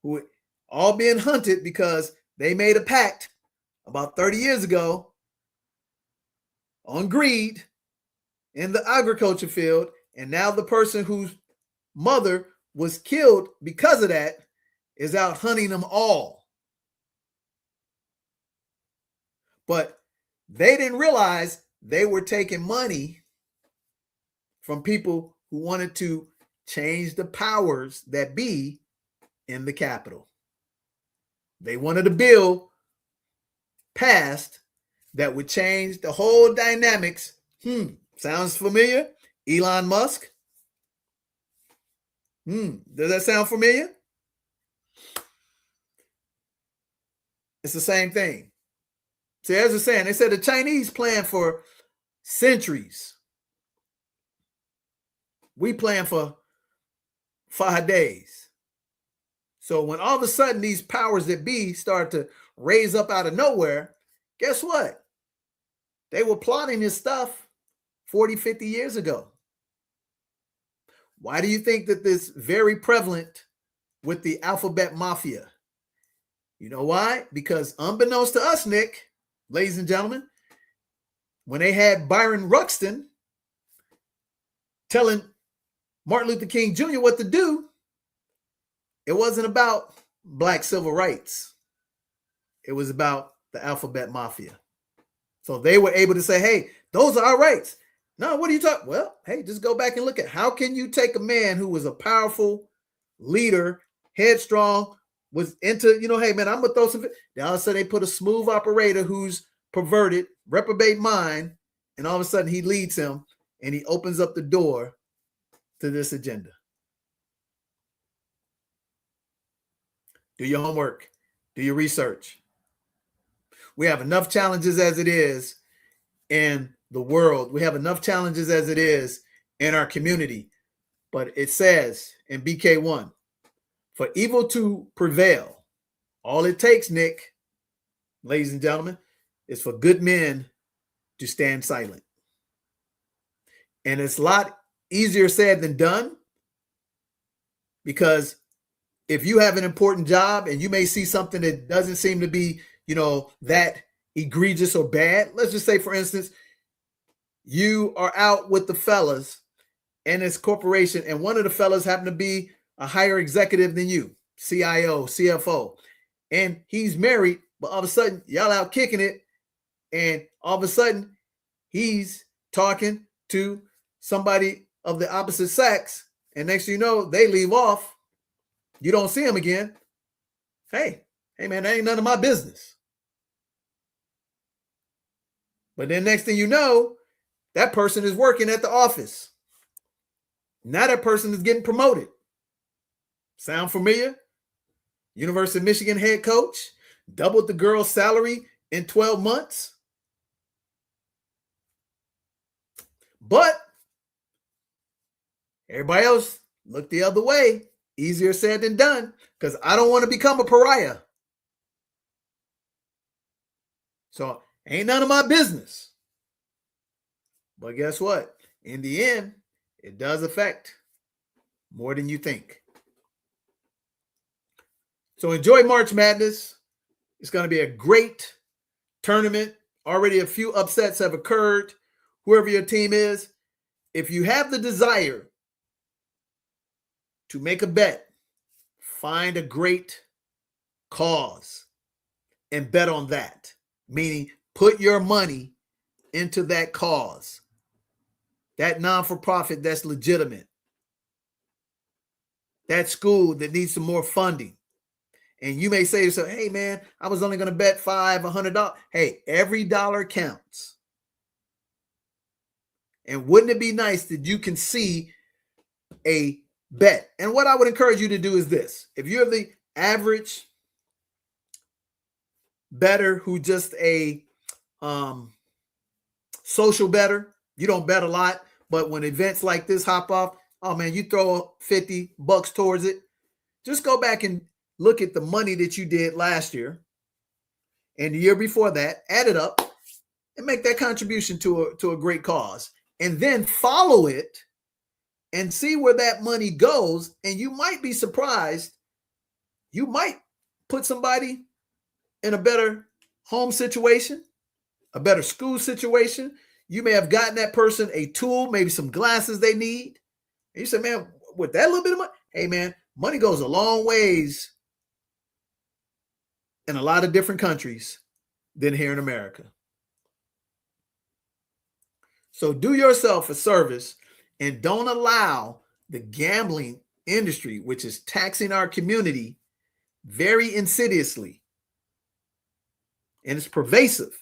B: who all being hunted because they made a pact about 30 years ago on greed in the agriculture field. And now the person whose mother was killed because of that is out hunting them all. But they didn't realize they were taking money from people who wanted to change the powers that be in the Capitol. They wanted a bill passed that would change the whole dynamics. Sounds familiar? Elon Musk? Does that sound familiar? It's the same thing. See, as I was saying, they said the Chinese plan for centuries. We plan for 5 days. So when all of a sudden these powers that be start to raise up out of nowhere, guess what? They were plotting this stuff 40, 50 years ago. Why do you think that this is very prevalent with the alphabet mafia? You know why? Because unbeknownst to us, Nick, ladies and gentlemen, when they had Byron Ruxton telling Martin Luther King Jr. what to do, it wasn't about Black civil rights. It was about the alphabet mafia. So they were able to say, hey, those are our rights. No, what are you talking? Well, hey, just go back and look at how can you take a man who was a powerful leader, headstrong, was into, hey, man, I'm going to throw some. Then all of a sudden they put a smooth operator who's perverted, reprobate mind, and all of a sudden he leads him and he opens up the door to this agenda. Do your homework. Do your research. We have enough challenges as it is in the world. We have enough challenges as it is in our community. But it says in BK1, for evil to prevail, all it takes, Nick, ladies and gentlemen, is for good men to stand silent. And it's a lot easier said than done, because if you have an important job and you may see something that doesn't seem to be, that egregious or bad. Let's just say, for instance, you are out with the fellas in this corporation, and one of the fellas happen to be a higher executive than you, CIO, CFO, and he's married, but all of a sudden y'all out kicking it, and all of a sudden he's talking to somebody of the opposite sex, and next thing you know, they leave off. You don't see him again. Hey man, that ain't none of my business. But then next thing you know, that person is working at the office. Now that person is getting promoted. Sound familiar? University of Michigan head coach, doubled the girl's salary in 12 months. But everybody else looked the other way. Easier said than done, because I don't want to become a pariah. So ain't none of my business. But guess what? In the end, it does affect more than you think. So enjoy March Madness. It's going to be a great tournament. Already a few upsets have occurred. Whoever your team is, if you have the desire to make a bet, find a great cause and bet on that. Meaning, put your money into that cause, that non-for-profit that's legitimate, that school that needs some more funding. And you may say to yourself, hey, man, I was only going to bet $5, $100. Hey, every dollar counts. And wouldn't it be nice that you can see a bet? And what I would encourage you to do is this. If you're the average bettor who just a social bettor, you don't bet a lot, but when events like this hop off, oh man, you throw $50 towards it. Just go back and look at the money that you did last year and the year before that, add it up and make that contribution to a great cause, and then follow it and see where that money goes. And you might be surprised. You might put somebody in a better home situation, a better school situation. You may have gotten that person a tool, maybe some glasses they need. And you say, man, with that little bit of money, hey man, money goes a long ways in a lot of different countries than here in America. So do yourself a service and don't allow the gambling industry, which is taxing our community very insidiously. And it's pervasive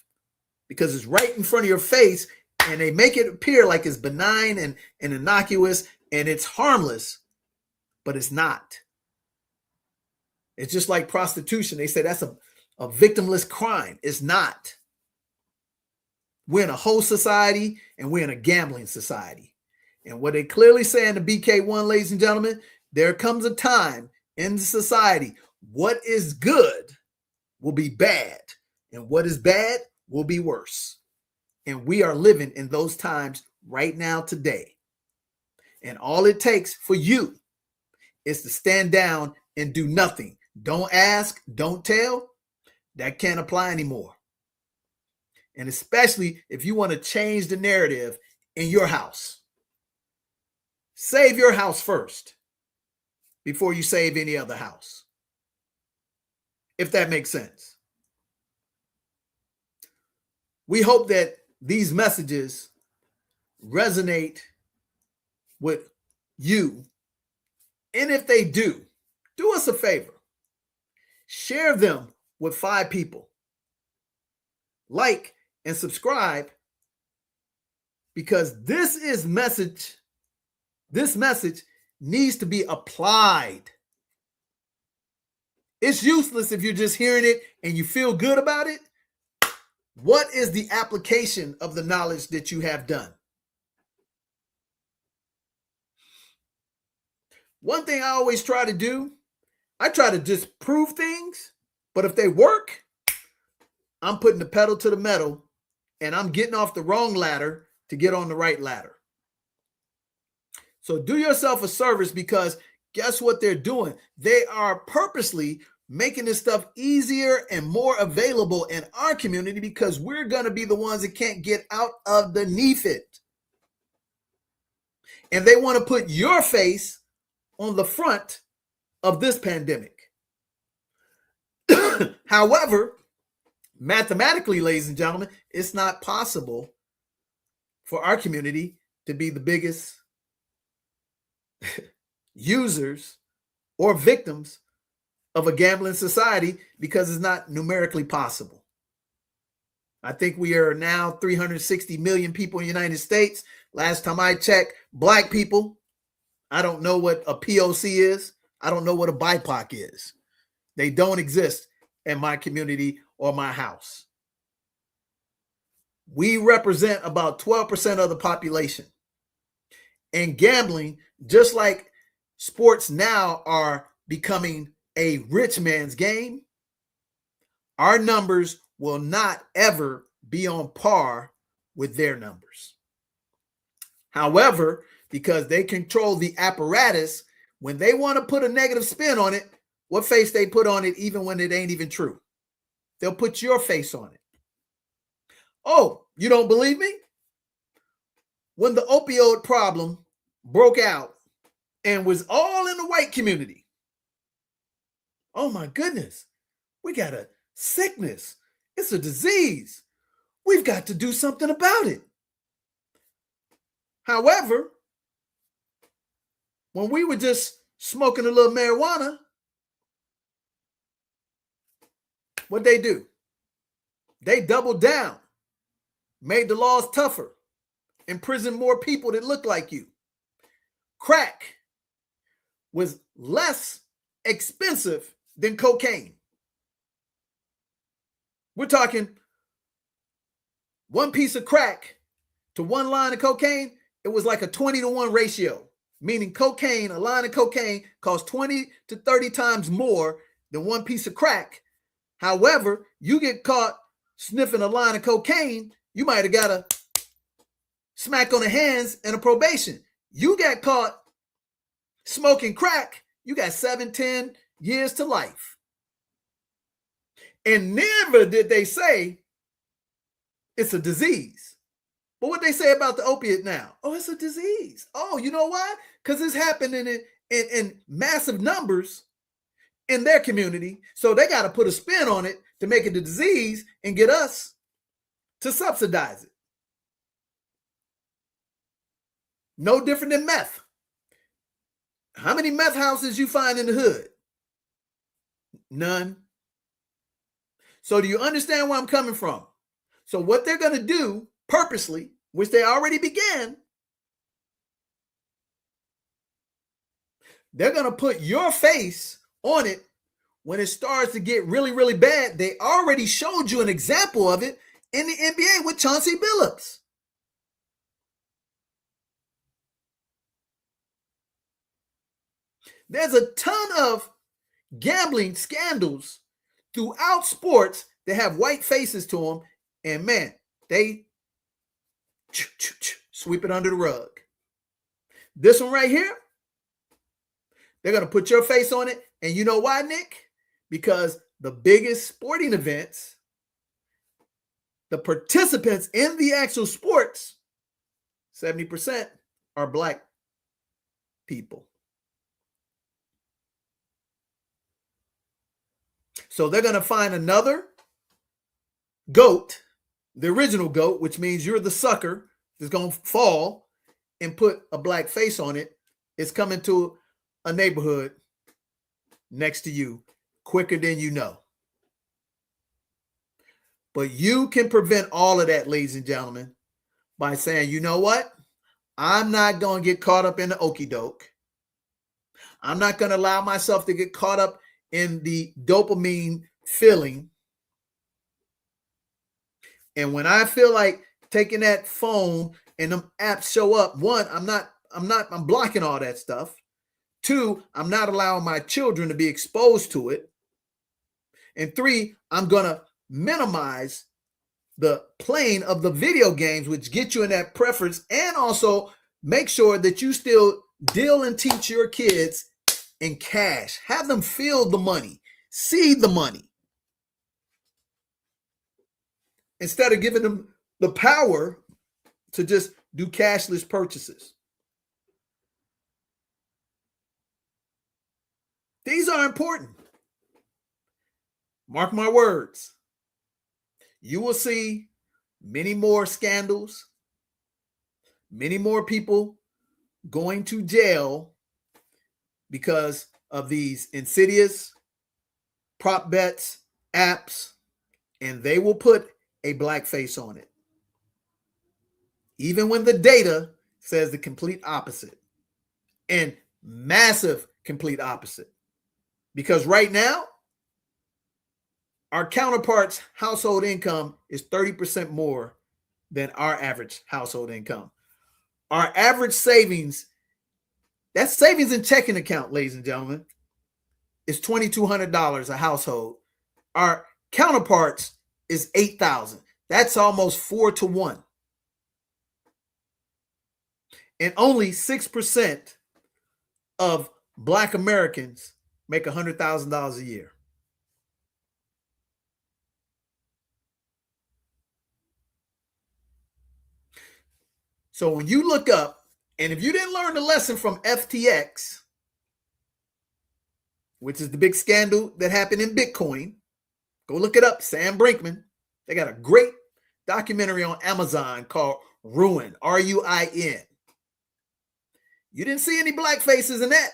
B: because it's right in front of your face, and they make it appear like it's benign and innocuous and it's harmless, but it's not. It's just like prostitution. They say that's a victimless crime. It's not. We're in a whole society and we're in a gambling society. And what they clearly say in the BK1, ladies and gentlemen, there comes a time in society, what is good will be bad, and what is bad will be worse. And we are living in those times right now today. And all it takes for you is to stand down and do nothing. Don't ask, don't tell, that can't apply anymore. And especially if you want to change the narrative in your house. Save your house first before you save any other house. If that makes sense. We hope that these messages resonate with you. And if they do us a favor. Share them with 5 people. Like and subscribe, because this message needs to be applied. It's useless if you're just hearing it and you feel good about it. What is the application of the knowledge that you have done? One thing I always try to do, I try to just prove things, but if they work, I'm putting the pedal to the metal and I'm getting off the wrong ladder to get on the right ladder. So do yourself a service, because guess what they're doing? They are purposely making this stuff easier and more available in our community, because we're going to be the ones that can't get out underneath it. And they want to put your face on the front of this pandemic. However, mathematically, ladies and gentlemen, it's not possible for our community to be the biggest users or victims of a gambling society, because it's not numerically possible. I think we are now 360 million people in the United States. Last time I checked, Black people, I don't know what a POC is. I don't know what a BIPOC is. They don't exist in my community or my house. We represent about 12% of the population. And gambling, just like sports now are becoming a rich man's game, our numbers will not ever be on par with their numbers. However, because they control the apparatus, when they want to put a negative spin on it, what face they put on it, even when it ain't even true? They'll put your face on it. Oh, you don't believe me? When the opioid problem broke out and was all in the white community, oh my goodness, we got a sickness. It's a disease. We've got to do something about it. However, when we were just smoking a little marijuana, what'd they do? They doubled down, made the laws tougher, imprisoned more people that look like you. Crack was less expensive than cocaine. We're talking one piece of crack to one line of cocaine. It was like a 20-to-1 ratio, meaning cocaine, a line of cocaine costs 20 to 30 times more than one piece of crack. However, you get caught sniffing a line of cocaine, you might have got a smack on the hands and a probation. You got caught smoking crack, you got 7-10 years to life. And never did they say it's a disease. But what they say about the opiate now? Oh, it's a disease. Oh, you know why? Because it's happening in massive numbers in their community. So they got to put a spin on it to make it a disease and get us to subsidize it. No different than meth. How many meth houses you find in the hood? None. So do you understand where I'm coming from? So what they're going to do purposely, which they already began, they're going to put your face on it when it starts to get really, really bad. They already showed you an example of it in the NBA with Chauncey Billups. There's a ton of gambling scandals throughout sports that have white faces to them. And man, they sweep it under the rug. This one right here, they're going to put your face on it. And you know why, Nick? because the biggest sporting events, the participants in the actual sports, 70% are Black people. So they're going to find another goat, the original goat, which means you're the sucker that's going to fall and put a black face on it. It's coming to a neighborhood next to you quicker than you know. But you can prevent all of that, ladies and gentlemen, by saying, you know what? I'm not going to get caught up in the okie doke. I'm not going to allow myself to get caught up in the dopamine feeling. And when I feel like taking that phone and them apps show up, one, I'm blocking all that stuff. Two, I'm not allowing my children to be exposed to it. And three, I'm going to minimize the playing of the video games, which get you in that preference, and also make sure that you still deal and teach your kids in cash. Have them feel the money, see the money, instead of giving them the power to just do cashless purchases. These are important. Mark my words. You will see many more scandals, many more people going to jail because of these insidious prop bets, apps, and they will put a black face on it. Even when the data says the complete opposite, and massive complete opposite. Because right now, our counterparts' household income is 30% more than our average household income. Our average savings, that's savings and checking account, ladies and gentlemen, is $2,200 a household. Our counterparts is $8,000. That's almost 4 to 1. And only 6% of Black Americans make $100,000 a year. So when you look up, and if you didn't learn the lesson from FTX, which is the big scandal that happened in Bitcoin, go look it up, Sam Brinkman. They got a great documentary on Amazon called Ruin, R-U-I-N. You didn't see any black faces in that.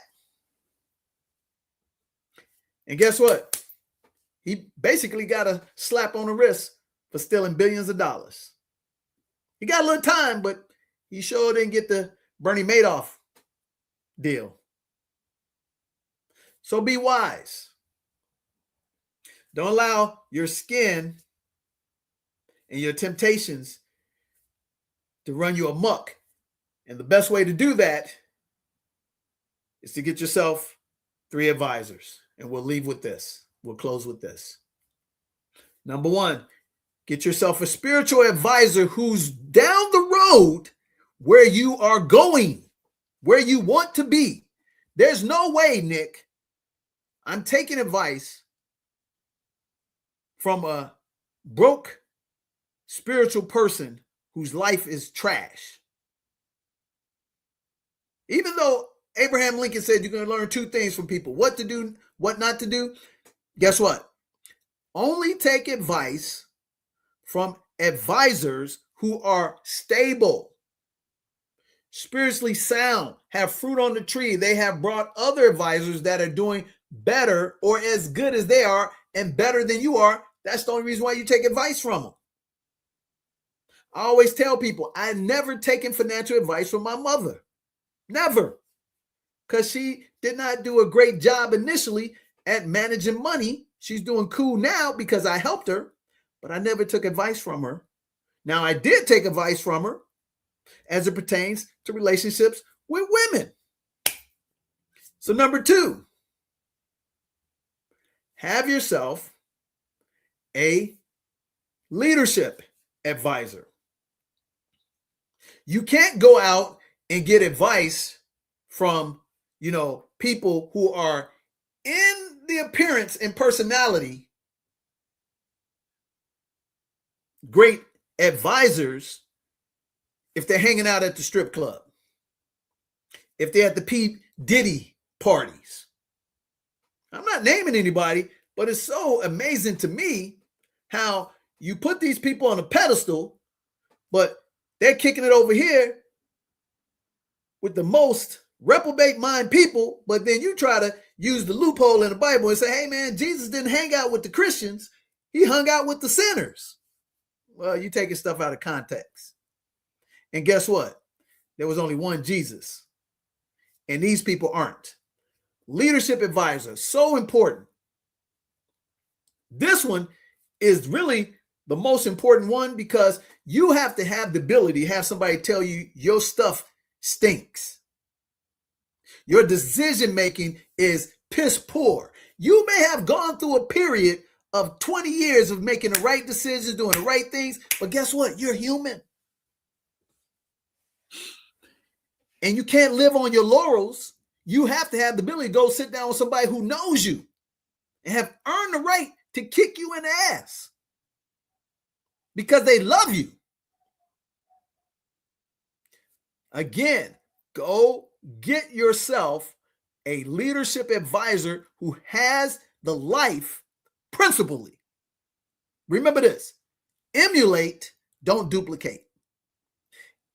B: And guess what? He basically got a slap on the wrist for stealing billions of dollars. He got a little time, but he sure didn't get the Bernie Madoff deal. So be wise. Don't allow your skin and your temptations to run you amok. And the best way to do that is to get yourself 3 advisors. And we'll leave with this. We'll close with this. Number 1, get yourself a spiritual advisor who's down the road where you are going, where you want to be. There's no way, Nick, I'm taking advice from a broke spiritual person whose life is trash. Even though Abraham Lincoln said you're going to learn 2 things from people, what to do, what not to do. Guess what? Only take advice from advisors who are stable, spiritually sound, have fruit on the tree. They have brought other advisors that are doing better or as good as they are and better than you are. That's the only reason why you take advice from them. I always tell people, I never taken financial advice from my mother. Never. Because she did not do a great job initially at managing money. She's doing cool now because I helped her, but I never took advice from her. Now, I did take advice from her as it pertains to relationships with women. So number 2, have yourself a leadership advisor. You can't go out and get advice from, people who are in the appearance and personality, great advisors if they're hanging out at the strip club, if they're at the P. Diddy parties. I'm not naming anybody, but it's so amazing to me how you put these people on a pedestal, but they're kicking it over here with the most reprobate mind people, but then you try to use the loophole in the Bible and say, hey man, Jesus didn't hang out with the Christians, he hung out with the sinners. Well, you're taking stuff out of context. And guess what? There was only one Jesus, and these people aren't. Leadership advisor, so important. This one is really the most important one because you have to have the ability to have somebody tell you your stuff stinks. Your decision making is piss poor. You may have gone through a period of 20 years of making the right decisions, doing the right things, but guess what? You're human. And you can't live on your laurels. You have to have the ability to go sit down with somebody who knows you and have earned the right to kick you in the ass because they love you. Again, go get yourself a leadership advisor who has the life principally. Remember this: emulate, don't duplicate.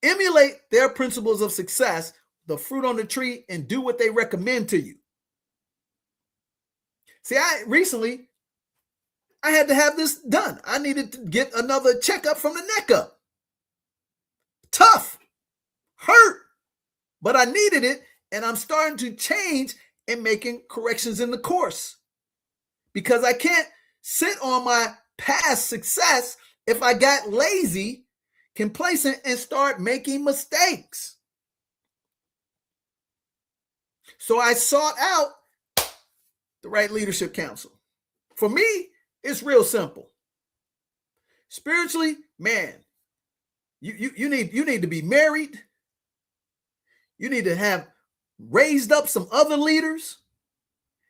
B: Emulate their principles of success, the fruit on the tree, and do what they recommend to you. See, recently I had to have this done. I needed to get another checkup from the neck up. Tough, hurt, but I needed it, and I'm starting to change and making corrections in the course because I can't sit on my past success if I got lazy, complacent, and start making mistakes. So I sought out the right leadership counsel. For me, it's real simple. Spiritually, man, you need to be married. You need to have raised up some other leaders,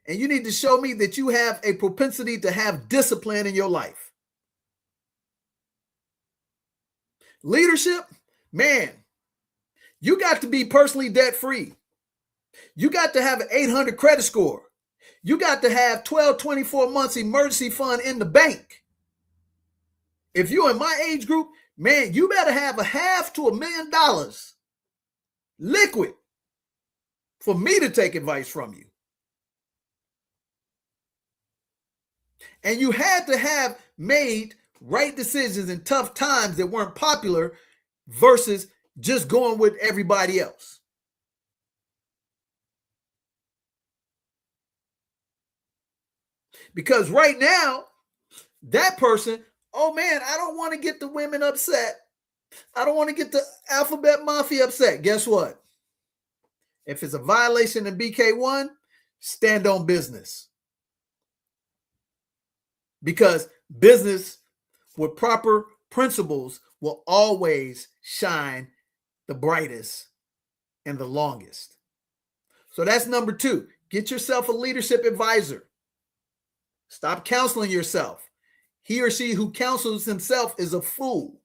B: and you need to show me that you have a propensity to have discipline in your life. Leadership, man, you got to be personally debt-free. You got to have an 800 credit score. You got to have 12, 24 months emergency fund in the bank. If you're in my age group, man, you better have $500,000 to $1 million liquid for me to take advice from you. And you had to have made right decisions in tough times that weren't popular versus just going with everybody else. Because right now, that person, oh man, I don't want to get the women upset. I don't want to get the alphabet mafia upset. Guess what? If it's a violation in BK1, stand on business. Because business with proper principles will always shine the brightest and the longest. So that's number 2. Get yourself a leadership advisor. Stop counseling yourself. He or she who counsels himself is a fool.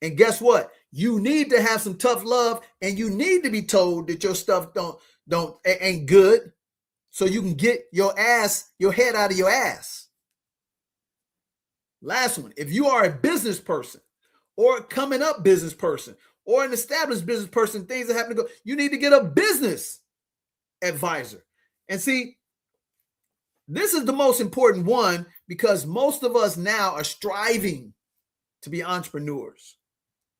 B: And guess what? You need to have some tough love, and you need to be told that your stuff ain't good, so you can get your head out of your ass. Last one, if you are a business person or a coming up business person or an established business person, things that happen to go, you need to get a business advisor. And see, this is the most important one because most of us now are striving to be entrepreneurs.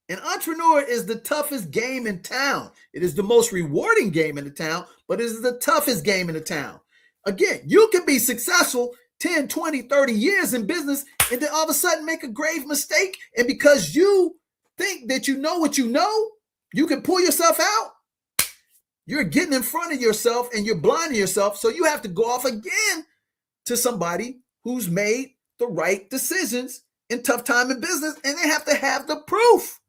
B: An entrepreneur is the toughest game in town. It is the most rewarding game in the town, but it is the toughest game in the town. Again, you can be successful 10, 20, 30 years in business and then all of a sudden make a grave mistake. And because you think that you know what you know, you can pull yourself out. You're getting in front of yourself and you're blinding yourself. So you have to go off again to somebody who's made the right decisions in tough time in business, and they have to have the proof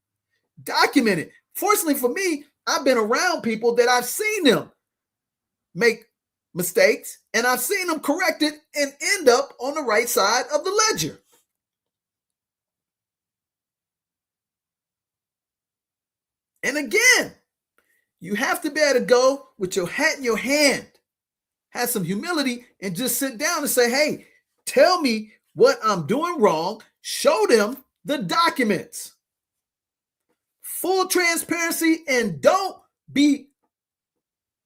B: documented. Fortunately for me, I've been around people that I've seen them make mistakes, and I've seen them corrected and end up on the right side of the ledger. And again, you have to be able to go with your hat in your hand, have some humility, and just sit down and say, hey, tell me what I'm doing wrong. Show them the documents. Full transparency, and don't be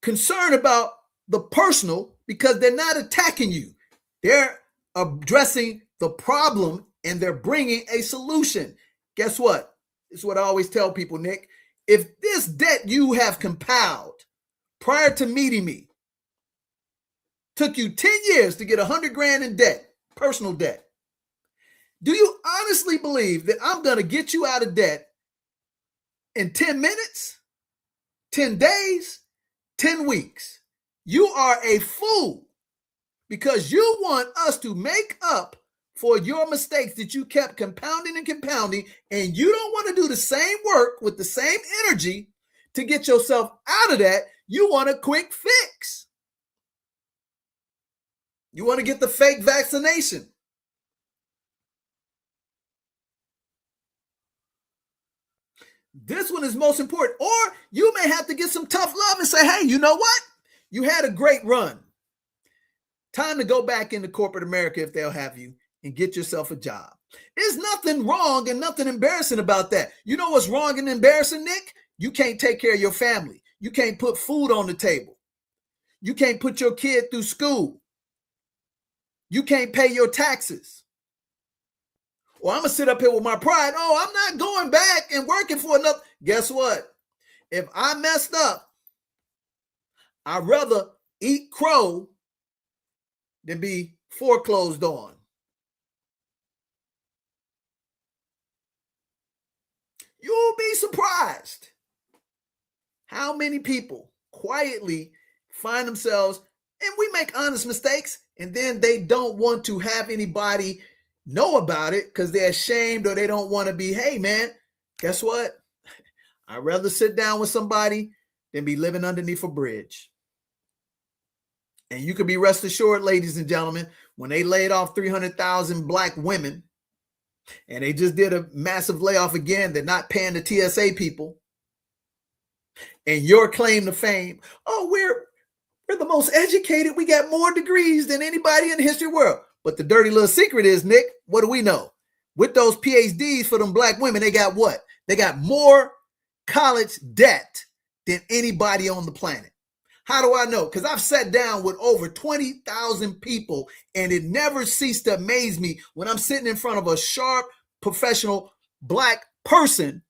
B: concerned about the personal, because they're not attacking you. They're addressing the problem and they're bringing a solution. Guess what? This is what I always tell people, Nick. If this debt you have compiled prior to meeting me took you 10 years to get 100 grand in debt, personal debt, do you honestly believe that I'm going to get you out of debt in 10 minutes, 10 days, 10 weeks? You are a fool, because you want us to make up for your mistakes that you kept compounding and compounding, and you don't want to do the same work with the same energy to get yourself out of that. You want a quick fix. You want to get the fake vaccination. This one is most important. Or you may have to get some tough love and say, hey, you know what? You had a great run. Time to go back into corporate America, if they'll have you, and get yourself a job. There's nothing wrong and nothing embarrassing about that. You know what's wrong and embarrassing, Nick? You can't take care of your family. You can't put food on the table. You can't put your kid through school. You can't pay your taxes. Or I'm going to sit up here with my pride. Oh, I'm not going back and working for another. Guess what? If I messed up, I'd rather eat crow than be foreclosed on. You'll be surprised how many people quietly find themselves, and we make honest mistakes, and then they don't want to have anybody know about it because they're ashamed, or they don't want to be, hey man, guess what? I'd rather sit down with somebody than be living underneath a bridge. And you can be rest assured, ladies and gentlemen, when they laid off 300,000 black women, and they just did a massive layoff again, they're not paying the TSA people, and your claim to fame, oh, we're the most educated, we got more degrees than anybody in the history of the world. But the dirty little secret is, Nick, what do we know? With those PhDs for them black women, they got what? They got more college debt than anybody on the planet. How do I know? Because I've sat down with over 20,000 people, and it never ceased to amaze me when I'm sitting in front of a sharp, professional black person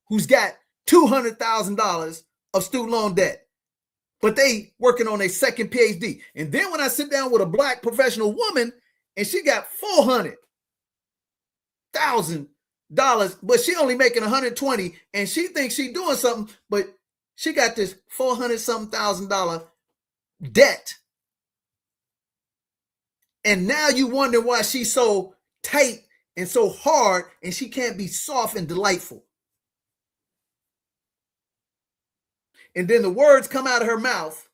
B: who's got $200,000 of student loan debt, but they working on a second PhD. And then when I sit down with a black professional woman and she got $400,000, but she only making 120, and she thinks she doing something, but she got this $400,000 debt. And now you wonder why she's so tight and so hard, and she can't be soft and delightful. And then the words come out of her mouth.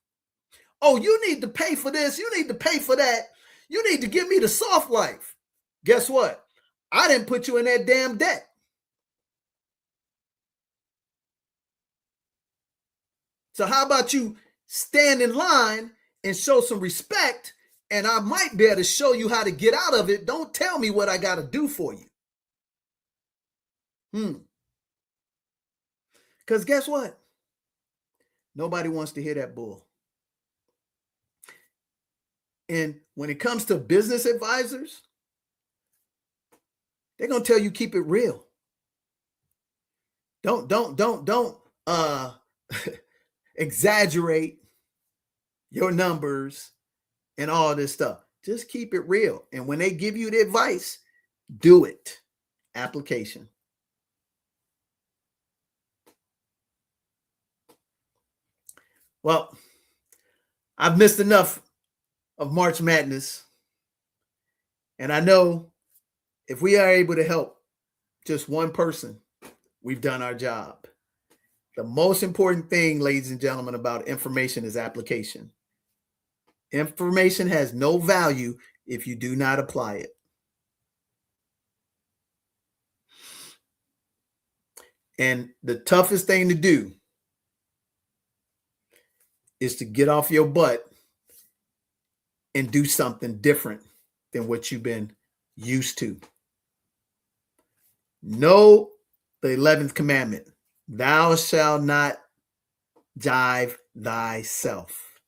B: Oh, you need to pay for this. You need to pay for that. You need to give me the soft life. Guess what? I didn't put you in that damn debt. So how about you stand in line and show some respect, and I might be able to show you how to get out of it. Don't tell me what I got to do for you. Because guess what? Nobody wants to hear that bull. And when it comes to business advisors, they're going to tell you keep it real. Don't exaggerate your numbers and all this stuff. Just keep it real. And when they give you the advice, do it. Application. Well, I've missed enough of March Madness. And I know if we are able to help just one person, we've done our job. The most important thing, ladies and gentlemen, about information is application. Information has no value if you do not apply it. And the toughest thing to do is to get off your butt and do something different than what you've been used to. Know the 11th commandment. Thou shalt not jive thyself.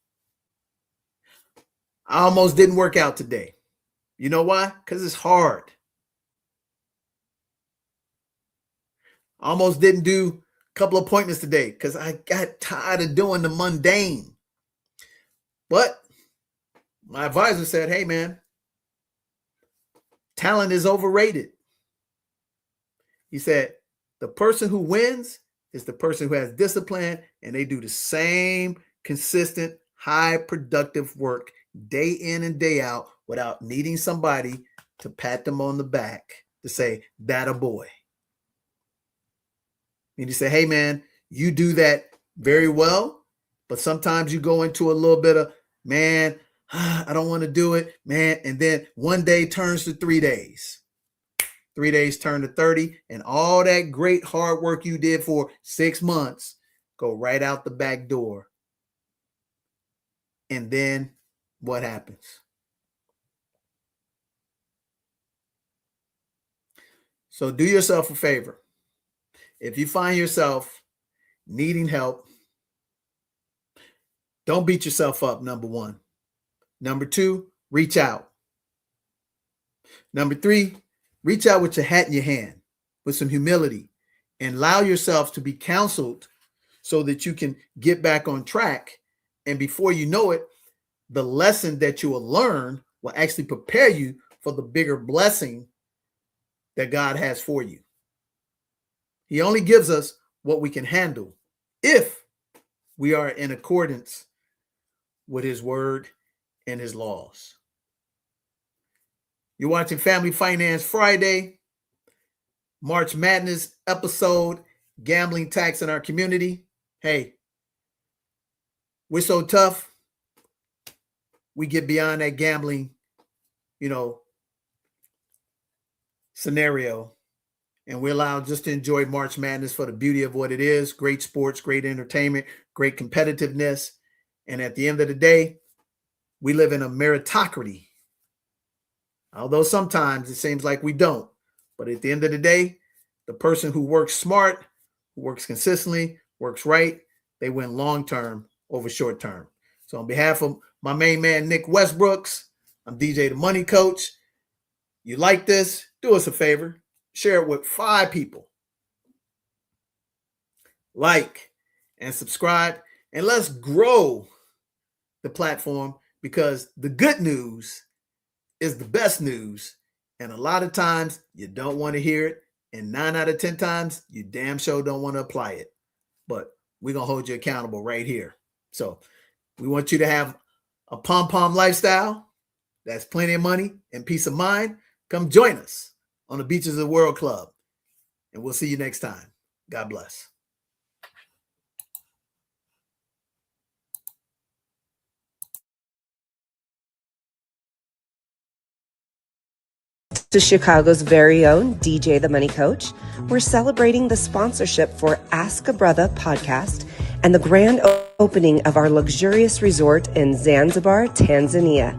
B: I almost didn't work out today. You know why? Because it's hard. I almost didn't do a couple appointments today because I got tired of doing the mundane. But my advisor said, hey, man, talent is overrated. He said, the person who wins is the person who has discipline and they do the same consistent, high productive work day in and day out without needing somebody to pat them on the back to say, that a boy. And he said, hey, man, you do that very well, but sometimes you go into a little bit of, man, I don't want to do it, man. And then one day turns to 3 days. 3 days turn to 30, and all that great hard work you did for 6 months go right out the back door. And then what happens? So do yourself a favor. If you find yourself needing help, don't beat yourself up, number one. Number two, reach out. Number three, reach out with your hat in your hand, with some humility, and allow yourself to be counseled so that you can get back on track. And before you know it, the lesson that you will learn will actually prepare you for the bigger blessing that God has for you. He only gives us what we can handle if we are in accordance with his word and his laws. You're watching Family Finance Friday, March Madness episode, Gambling Tax in Our Community. Hey, we're so tough. We get beyond that gambling, scenario, and we're allowed just to enjoy March Madness for the beauty of what it is. Great sports, great entertainment, great competitiveness. And at the end of the day, we live in a meritocracy. Although sometimes it seems like we don't. But at the end of the day, the person who works smart, who works consistently, works right, they win long-term over short-term. So on behalf of my main man, Nick Westbrooks, I'm DJ the Money Coach. You like this? Do us a favor. Share it with 5 people. Like and subscribe. And let's grow the platform, because the good news is the best news. And a lot of times you don't want to hear it. And 9 out of 10 times you damn sure don't want to apply it. But we're going to hold you accountable right here. So we want you to have a pom-pom lifestyle. That's plenty of money and peace of mind. Come join us on the Beaches of the World Club. And we'll see you next time. God bless.
C: To Chicago's very own DJ the Money Coach, we're celebrating the sponsorship for Ask a Brother podcast and the grand opening of our luxurious resort in Zanzibar, Tanzania.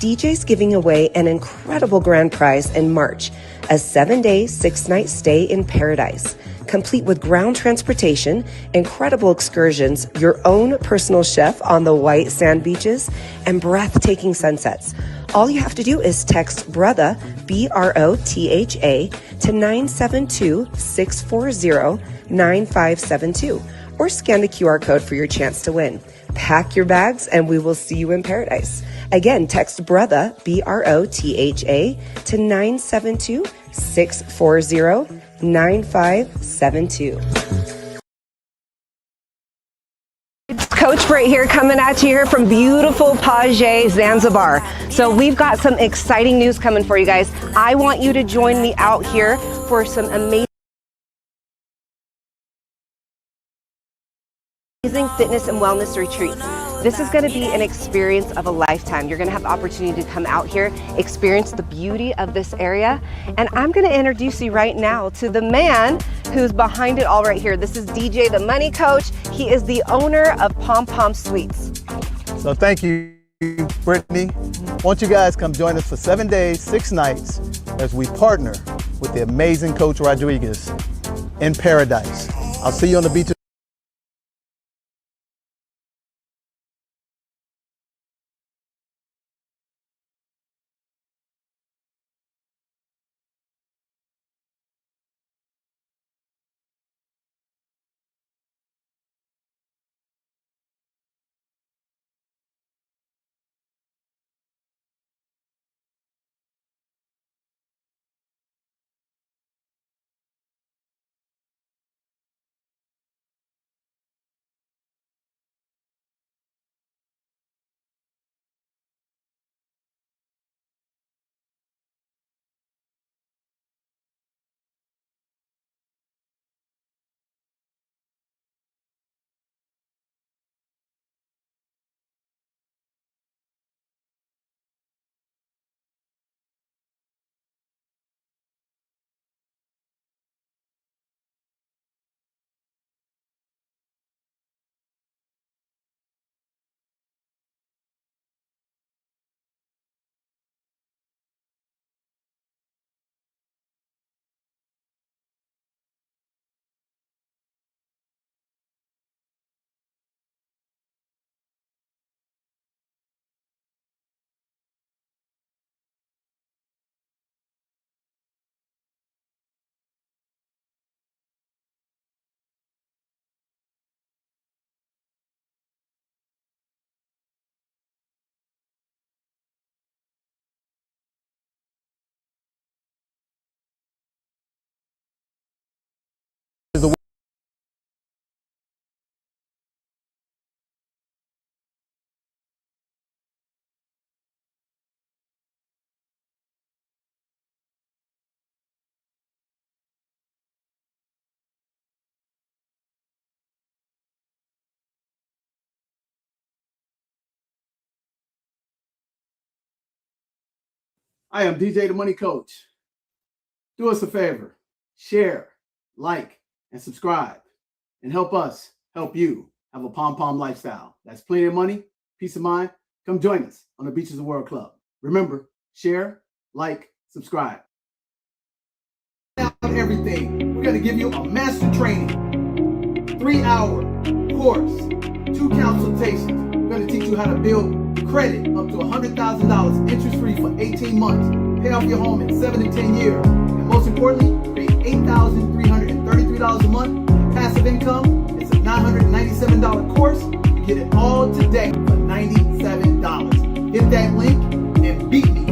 C: DJ's giving away an incredible grand prize in March, a 7-day, 6-night stay in paradise, complete with ground transportation, incredible excursions, your own personal chef on the white sand beaches, and breathtaking sunsets. All you have to do is text BROTHA, BROTHA, to 972-640-9572, or scan the QR code for your chance to win. Pack your bags and we will see you in paradise. Again, text BROTHA, BROTHA, to 972-640-9572. Coach Britt here, coming at you here from beautiful Paje, Zanzibar. So we've got some exciting news coming for you guys. I want you to join me out here for some amazing fitness and wellness retreats. This is going to be an experience of a lifetime. You're going to have the opportunity to come out here, experience the beauty of this area. And I'm going to introduce you right now to the man who's behind it all right here. This is DJ, the money coach. He is the owner of Pom Pom Suites.
D: So thank you, Brittany. Won't you guys come join us for 7 days, 6 nights as we partner with the amazing Coach Rodriguez in paradise. I'll see you on the beach.
B: I am DJ the Money Coach. Do us a favor, share, like, and subscribe, and help us help you have a Pom Pom lifestyle. That's plenty of money, peace of mind. Come join us on the Beaches of the World Club. Remember, share, like, subscribe. Now everything, we're going to give you a master training, 3-hour course, 2 consultations. We're going to teach you how to build credit up to $100,000 interest-free for 18 months. Pay off your home in 7 to 10 years. And most importantly, pay $8,333 a month. Passive income. It's a $997 course. You get it all today for $97. Hit that link and beat me